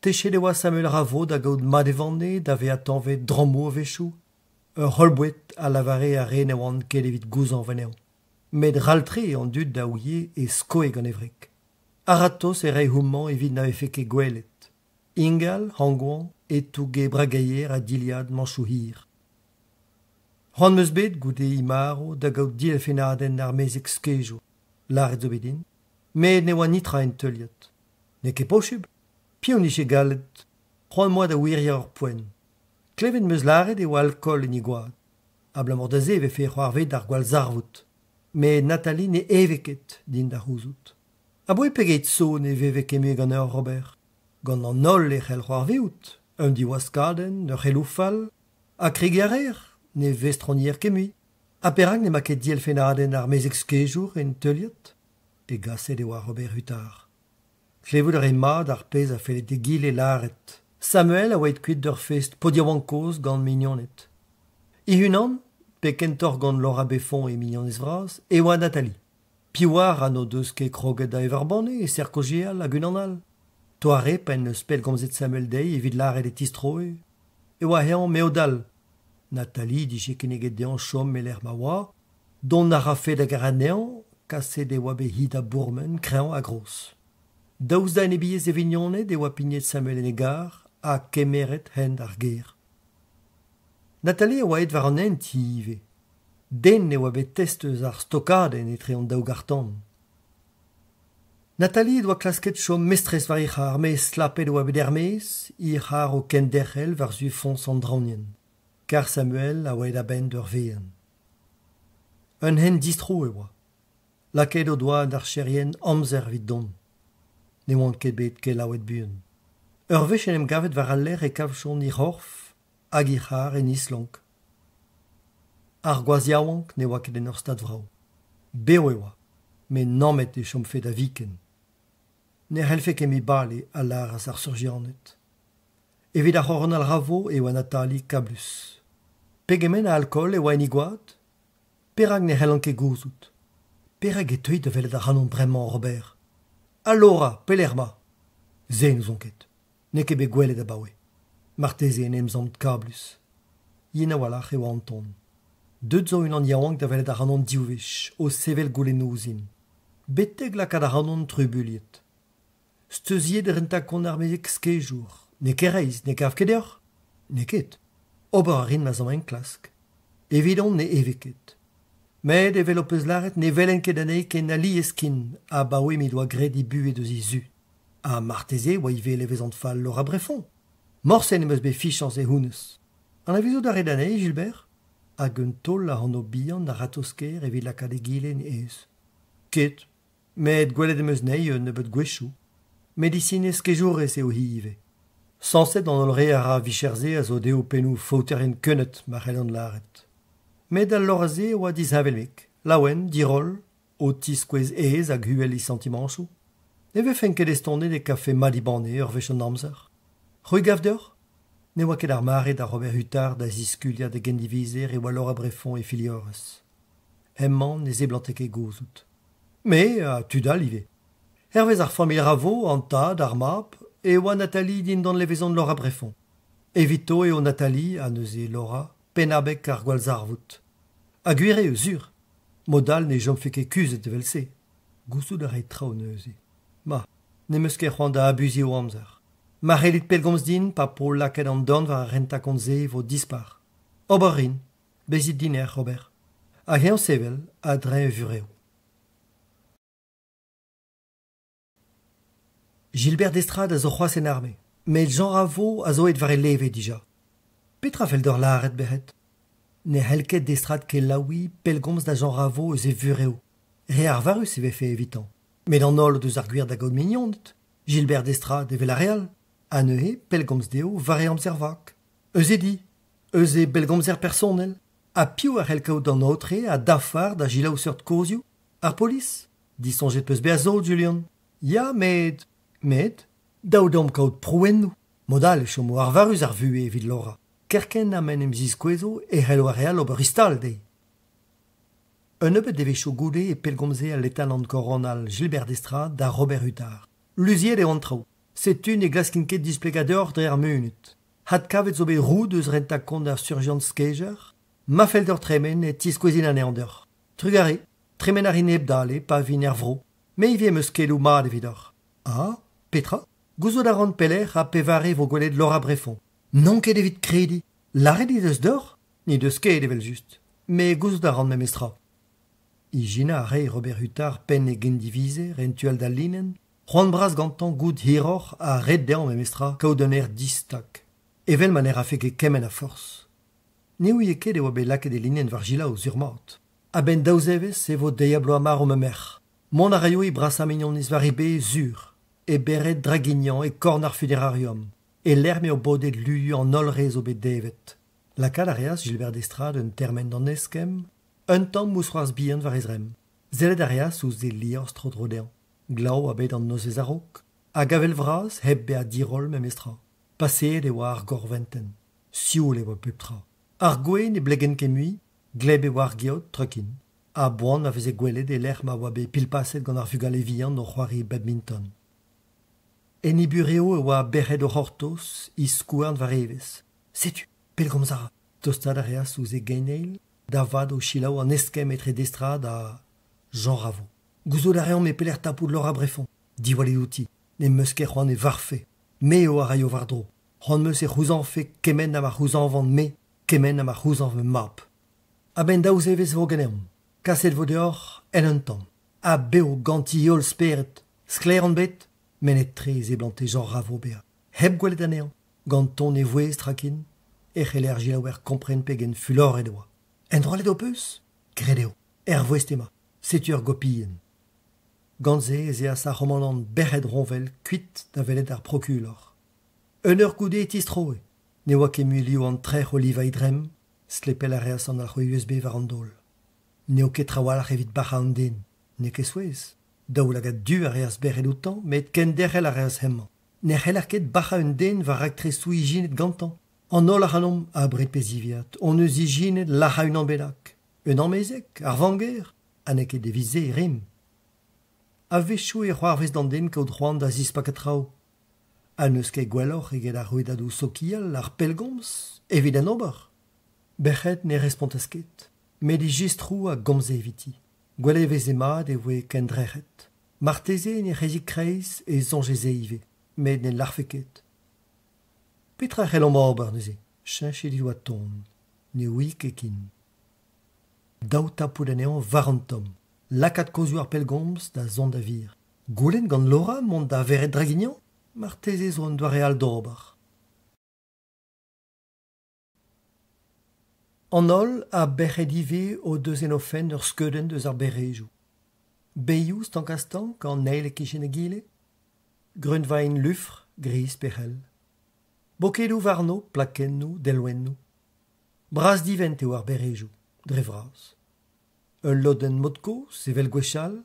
techet e oa Samuel Ravo da gaout madevande da ve atanvet drammo vechou, ur holbouet a lavare a re ne oan ket evit gouzan veneo. Met raltre an dud da ouie e skoe gant evrek. Aratos e rei houmman evit na vefe ket gwelet. Ingal, hangouan, e touge bragaier a diliad manchou hir. C'hoant meus bet goude imaro da gaout dilfenaden ar mezek skejo, laret zo bedin, met ne oa nitra en teuliet. Ne ket pochub, pion iche galet, c'hoant moa da ouiria ur poen. Klevet meus laret e oa alkol en igwad. Ablamor da ze vefe c'hoarvet ar gwal zarvout. Me Nathalie ne eveket din da c'houzout. A boe peget so ne veve kemue gant ur Robert. Gant an ol e c'hell c'hoarveout, un di oaskaden, ur c'helloù fall, a krigarer, ne vestronier kemui. A perag ne ma ket dielfenaden ar mezek skejour en teuliet, e gaset e oa Robert Hutar. Klevout ar mad ar pez a fellet de gil e laret. Samuel a oait kuit d'ur fest podiawankoz gant mignonet. I hunan, pe kentor gant Laura Beffon e mignonez vras, e oa Nathalie. Pi war an o deus ket kroget da everbane e serkogial hag unanal. Toare pen eus pel gomzet Samuel dei evit laret e tistroe. E oa hean meodal. Nathalie dije keneget dean chom me l'er ma oa, don a rafe da gara nean, kaset e oa be hid a bourmen krean a gros. Daouz da en ebiez e vignonet e oa pignet Samuel en egar, a kemeret hent ar ger. Nathalie oa et war an ent ive. Den e oa bet testeus ar stokaden etre an daou gartan. Nathalie doa klasket chom mestres var ich ar me slapet oa bet ermez, ich ar o ken derrel var zu fons an draunien. Car Samuel a oa da ben d'ur vean. Un hen distro e oa. Laket o doa d'ar cherien amzer vid don. Ne oan ket bet ket laouet buan. Ur vechen em gavet war al ler e kavchon i c'horf, hag i c'har en islank. Ar gwaziaouank ne oa ket en ur stad vrao. Beo e oa, me namet e chom fet a viken. Ne c'hellfe ket mi bale a laras ar surgianet. Evit ar c'horon al Ravo e oa Nathalie kablus. Pegemen a alkol e oa en igwad, perag ne c'hellan ket gouzout. Perag e teuit da velet ar hanon bremañ Robert. Allora, pelerma. Ze nous on ket. Ne ket bet gwelet a baoe. Marteze en emzant kablus. Yen a walach e oa an ton. Deud zo un an yaouank da velet ar hanon diouvech, o sevel goulenouzin. Beteg lakad ar hanon trubuliet. Steuziet er enta kon ar mezek skejour. Ne ket reiz, ne kav ket eur? Ne ket. Ober a rin ma zan en klask. Evidon ne eveket. Met e velo peus laret ne velen ket anei ken ali eskin a baoe mi doa gredi buet eus izu. A marteze oa i vele vezant fall Laura Beffon. Morsen em eus bet fichans e houneus. An a vizo da red anei, Gilbert? Hag un tol a an o bihan da ratosker evit lakad e gilen eus. Ket. Met gwelet em eus nei un nebeut gwechou. Medicine skejourez eo hive. Sanset an ol re a ra vicherze a zo deo penou fauter en kunnet ma c'hell an laret. Met al lorze oa dizhavelmek, laouen, dirol, o tiskwez ez hag huel i sentimanchou. Ne vefen ket estonne de kafe madibane ur vech an amzer. Rui gav d'eur? Ne oa ket ar mare da Robert Hutar da ziskulia de gendivizer e oa Laura Beffon e filiorez. Hemman ne zeblante ket gouzout. Me, a tudal ive. Hervez ar famil Ravo an tad ar map e oa Nathalie din dan levezon Laura Beffon. Evito eo Nathalie, a neuze Laura, penabek ar gwal zarvout. A gwire eus ur. Modal ne jom feke kuzet evel se. Gouzout a re trao neuze. Ma, ne meus ket c'hoant da abuzi o amzer. Marelit pelgomsdin pa po laket an don var renta konze vo dispar. Oberin, bezit diner, Robert. A hen sevel, a dre vureo. Gilbert d'Estrade a zo c'hoaz en arme, met Jean Ravo a zo et var e leve dija. Petra fel d'or laret behet. Ne helket d'Estrade ke laoui pelgoms da Jean Ravo eus e vureo. Re ar varus eve fe evitant. Met an ol deus ar gwir da gaud mignondet, Gilbert d'Estrade eve la real. A neuhe pelgoms deo var e amzer vak. Eus e di, eus e belgomzer personel. A piou ar helkaout d'an otre a dafar da gilaou seurt kozio. Ar polis, disonjet peus be a zo, Julian. Ya, met... daou dom kaout prouennou. Modal chomo ar varus ar vue evit lora. Kerken amen emziz kwezo e helo a real ober istal dei. Un eubet deve cho goude e pelgomze a letal an koronal Gilbert d'Estrade da Robert Huttard. Luziet e antrao. Setun e glaskinket displegador dre ar munut. Had kavet zo bet roud eus renta kont ar surgeon skejer, ma fel d'or tremen e tiskwezin an eandeur. Trugare, tremen ar ineb dale, pa vin er vro, me i vie meus kelou mad evidor. Ah, Petra, gouzo da ran peler a pevare vo gwelet Laura Brefond. Non ket evit kredi, lare di deus d'or, ni deus ket evel just, me gouzo da ran memestra. I jina a re Robert Huttard pen e gendivize, rentuel da linen, Juan bras gantan gout hiror a red dean memestra kaout un distak. Evel man a feke kemen a force. Ne ouie ket e oa be laket e linen var gila o zurmat. A ben daouzevez e vo diablo amar o memer. Mon a raio e brasa mignon nis var ebe zur, e beret dragignan e korn ar funerarium, e l'erme o bodet luyu an olrez o bet devet. La kadarias Gilbert d'Estrade un termen d'an eskem, un tamm mousroaz bihan var ezrem. Zelet arias ouz de lior strodrodean. Glau a bet an nozez a rok, a gavel vraz heb be a dirol memestra. Paseet e oa ar gorventen, sioul e oa peptra. Ar gwen e blegen kemui, gleb e oa ar geot trukin. A boan a veze gwelet e l'er ma oa be pilpaset gant ar fugal e vihan no c'hoari badminton. En i bureo e oa berret o hortos, i skouarn var evez. Setu, pelgomzara, tostad a reas ouz e geneil, da vad o chilaou an eskem etre d'Estrade a Jean Ravo. Gouzo da rean me peler tapou de Laura Brefond. Diwale outi, ne meus ket c'hoant e varfe. Me o a raio var dro. C'hoant meus e c'houzan fe kemen na ma c'houzan vant me, kemen na ma c'houzan ve map. A ben daouz evez vo geneom. Kaset vo deoc'h en un tamm. A beo ganti yol speret. Skler an bet, menet trez e blant e Jean Ravo bea. Heb gwelet anean, ganton e voez trakin, e c'heler gilaouer kompren pegen fulor e doa. En drolet o peus? Gredeo, voez tema, setur gopien. Ganze ez ea sa romanant berret ronvel kuit da velet ar prokulor. Un ur goude tistroe, ne oa ket mulio an trec'h oliva idrem, slepel a reas an ar USB var an dol. Ne o ket trawalac'h evit bacha an den, ne ket souez. Daou lagat du a reas berret outan, met ken derrel a reas hemman. Ne c'heller ket bacha un den var aktresou ijinet gantan. An ol ar hanom a abret peziviat, on eus ijinet lacha un ambelak. Un ammezek, ar vanger, a ne ket devize e rim. A vechou e c'hoarvez d'an den kaout c'hoant da zispaketrao. A neus ket gwelloc'h eget ar rouedadou sokial ar pelgomz, evit an ober. Bec'het ne respontas ket, met e gistrou a gomze eviti. Gwellevez e mad e voe ken drec'het. Marteze ne c'hezik kreiz e zonjeze ive, met ne larfe ket. Petra c'hellom ober neuze, cheñchet dit oa ton, ne ouik ket kin. Daou tapou d'anean var an tom. Lakat kozou ar pelgomz da zon da vir. Goulenn gant Laura mont da veret dragignan, marteze zo an doare al d'ober. An ol a berret ive o deus en ofen ur skeudenn deus ar berrejou. Beioù stank an neil e kichen e gile. Grunvain lufr, gris pechel. Bokedou varno, plakennou, delwennou. Bras divent eo ar berrejou, dre vras. Un loden modko, sevel gwechal.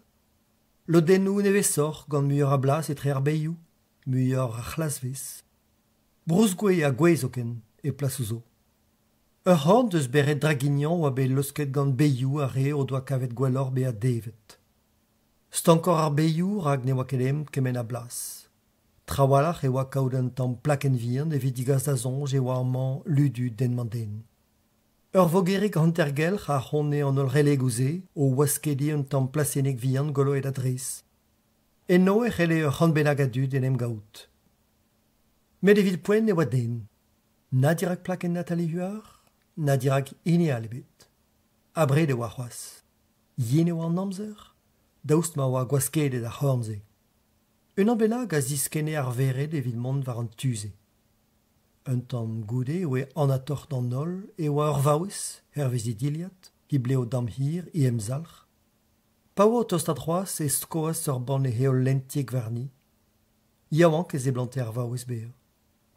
Lodennou nevesor gant muioc'h a blas etre ar beioù, muioc'h ar c'hlasvez. Brousgwe a gwezoken e plasouzo. Ur c'hant deus berret dragignan oa be losket gant beioù a re o doa kavet gwellor be a devet. Stankor ar beioù rag ne oa kedem kemen a blas. Trawalac'h e oa kaout un tamm plaken vihan evit digaz da zonj e oa amman ludu denman den. Ur vogerik hantergelc'h a c'honne an ol relegouze o oaskedi un tamm plasenek vihan golo et adres. Enno e c'helle ur c'hant benag a dud en em gaout. Mais David Poen e oa den. Na dirak plaken Nathalie Huard, na dirak ini alebet. Abred e oa c'hoaz. Yen e oa an amzer, daoust ma oa gwaskedet ar c'hornze. Un an bennak a ziskene ar veret evit mont war an tuze. Un tamm goude oe an a tort an ol e oa ur vaouez, er vezi diliat, ki bleo dam hir e emzalch. Pa oa tost a c'hoaz e skoaz ur ban e heol lentiek warni. Yaouank e zeblante ar vaouez beo.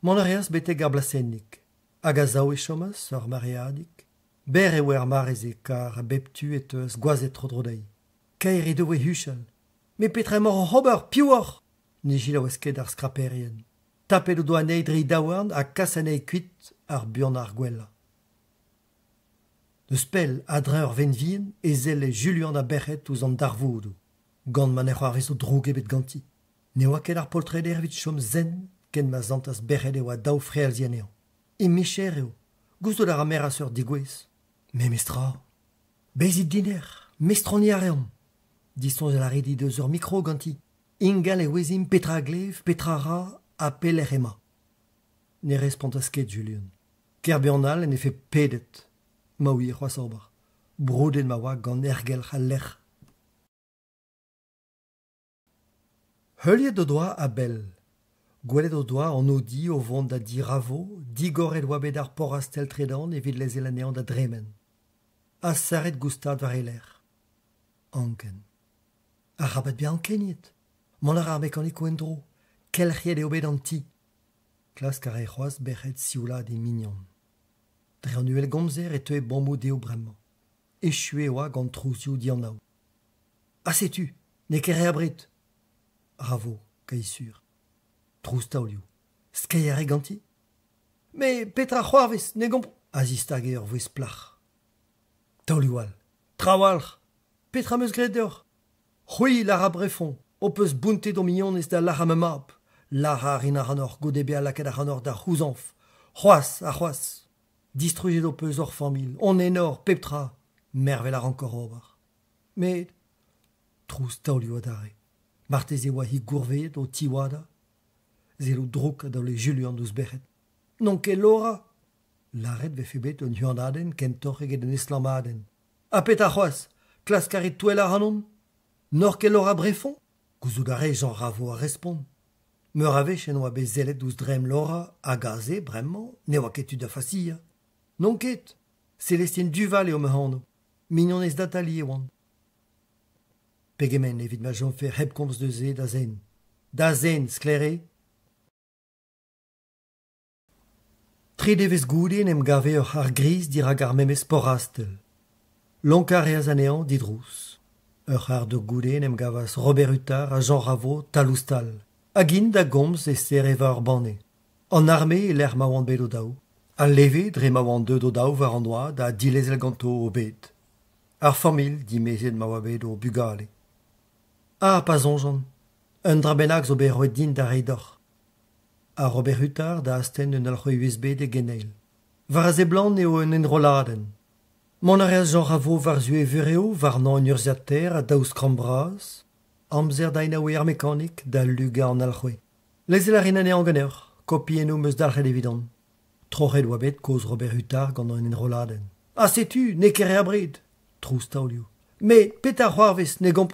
Mon arias beteg ar blasennik, hag a zao e chomas ur mareadik. Ber e oer marez e kar a beptu et eus gwazet trodrodei. Kaer e devoe huchal. Me petre mor an hober, piouor! Ne gila oez ket ar skraperien. Tapet o doa neidri daouarn a kasanei kuit ar buan ar gwella. Deus pell a dre ur venvien e zel e Julian a berc'het ouz an darvoudou. Gant man e c'hoarvez o droug ebet ganti. Ne oa ket ar poltred ervit chom zen ken ma zantas berc'het e oa daou freal zianean. E micher eo, gousto dar a mer a seur digwez. Me mestra, bezit diner, mestroni a reom. Diston zel a redi deus ur mikro ganti. Ingal e wezim petra glev, petra ra, a peler ema. Ne respontas ket Julian. Kerbianal en efe pedet. Ma ouie c'hoaz ober. Broudet ma oa gant ergel a lec'h. Heuliet o doa a bell. Gwelet o doa an odi o vont da di ravo, digor e doa bet ar porastel tredan evit les elanean da dremen. A saret goustad war e lec'h. Anken. A rabat bien ankeniet. Mon ar mekaniko en dro. Kelchiet eo bet an ti. Klas kar e c'hoaz berc'het sioulad e mignon. Dre an uel gomzer e teu bambou deo bremman. Echue oa gant trouzioù di an nao. A setu, ne kere abrit. Ravo, kai sur. Trouz taolioù. Skaier e ganti. Me petra c'hoarvez, ne gomp... Azistag ur vouez plach. Taolioù al. Trawalc'h. Petra meus gret deoc'h. C'hwi lar a brefon. O peus bountet o mignonez da lar a map. Lar a rin ar anor gode be a laket ar anor da c'houzanf. C'hoaz a c'hoaz. Distruget o peus ur famil. On enor, peptra. Mervel ar ankor ober. Me... Trouz taolioù adare. Martez e oa hi gourveet o tiwada. Zelo drouk a daoule Julian deus berc'het. Non ket Laura. Laret vefe bet un huanaden ken torc'h eget en eslamaden. A pet a c'hoaz. Klas karet touel ar anon. Nor ket Laura brefon. Gouzout a re Jean Ravo a respon. Meur a vech en oa bet zelet ouz drem Laura a gaze bremman ne oa ket tu da fasia. Non ket. Célestine Duval eo me hano. Mignonez datali e oan. Pegemen evit ma jonfer heb komz de ze da zen. Da zen, sklere. Tri devez goude nem gave ur ar gris dirag ar memes porastel. Lonkar e azanean didrous. Ur ar de goude nem gavas Robert Huttard a Jean Ravo taloustal. Agin da gomz e sereva ur bane. An arme e l'er ma oan bet o daou. A leve dre ma oan deud o daou war an oa da dilez el ganto o bet. Ar famil di mezet ma oa bet o bugale. Ah, pas onjan. Un drabennak zo bet roet din da reidor. A Robert Huttard da asten un alc'hoi USB de geneil. Var a zeblan eo un enroladen. Mon areaz Jean Ravo var zue vureo var nan un urziat ter a daoust krambraz, amzer da inaoue ar mekanik da luga an alc'hoi. Lezel ar inane an ganer, kopi eno meus dalc'het evidon. Troc'het oa bet koz Robert Huttard gant an enroladen. Ah, setu, ne kere abrid. Trouz taolioù. Me, petra c'hoarvez, ne gomp...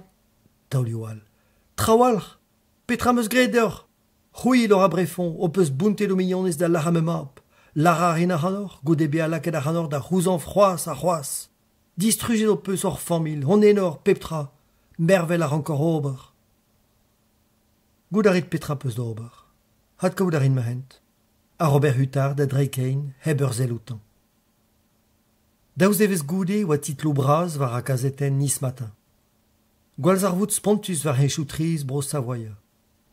Taolioù al. Trawalc'h. Petra meus gret deoc'h. C'hwi lor a brefon, o peus bountet o mignonez da lar a map. Lar a rin ar anor, gode be a laket ar anor da c'houzanf c'hoaz a c'hoaz. Distruget o peus ur famil, on enor, peptra. Mervel ar ankor ober. Goud a rit petra peus d'ober. Hat kaout a rin ma hent. A Robert Huttard da dreikein heb ur zel outan. Daouz evez goude oa titlo braz war a kazeten nis matin. Gwalz ar vout spontus war henchou triz bro Savoia.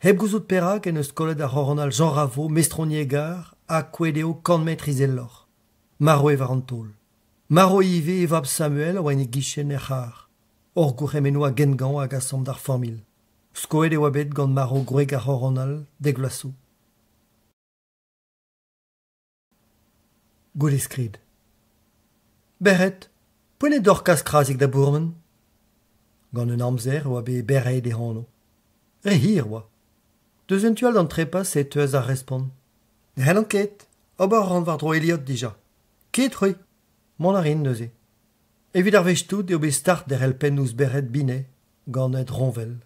Heb gouzout perak en eus kollet ar horonal Jean Ravo mestroniegard a kwedeo kanmet rizellor. Maro e var an tol. Maro ive e vab Samuel oa en e gichen e c'har. Or gourc'hem eno a gengan hag a som d'ar famil. Skoet e oa bet gant Maro gwreg ar horonal deg vlasou. Gout eskrid. Berret, poen e dorkas krazik da bourmen? Gant un amzer oa be berret e hano. Re hir oa. Deus un tual d'an trepas e teuaz ar respon. Hen ket, ober an war dro Eliot dija. Ket roi, mon a rin neuze. Evit ar vech tout eo bet start der el pen ouz beret bine, gant et ronvel.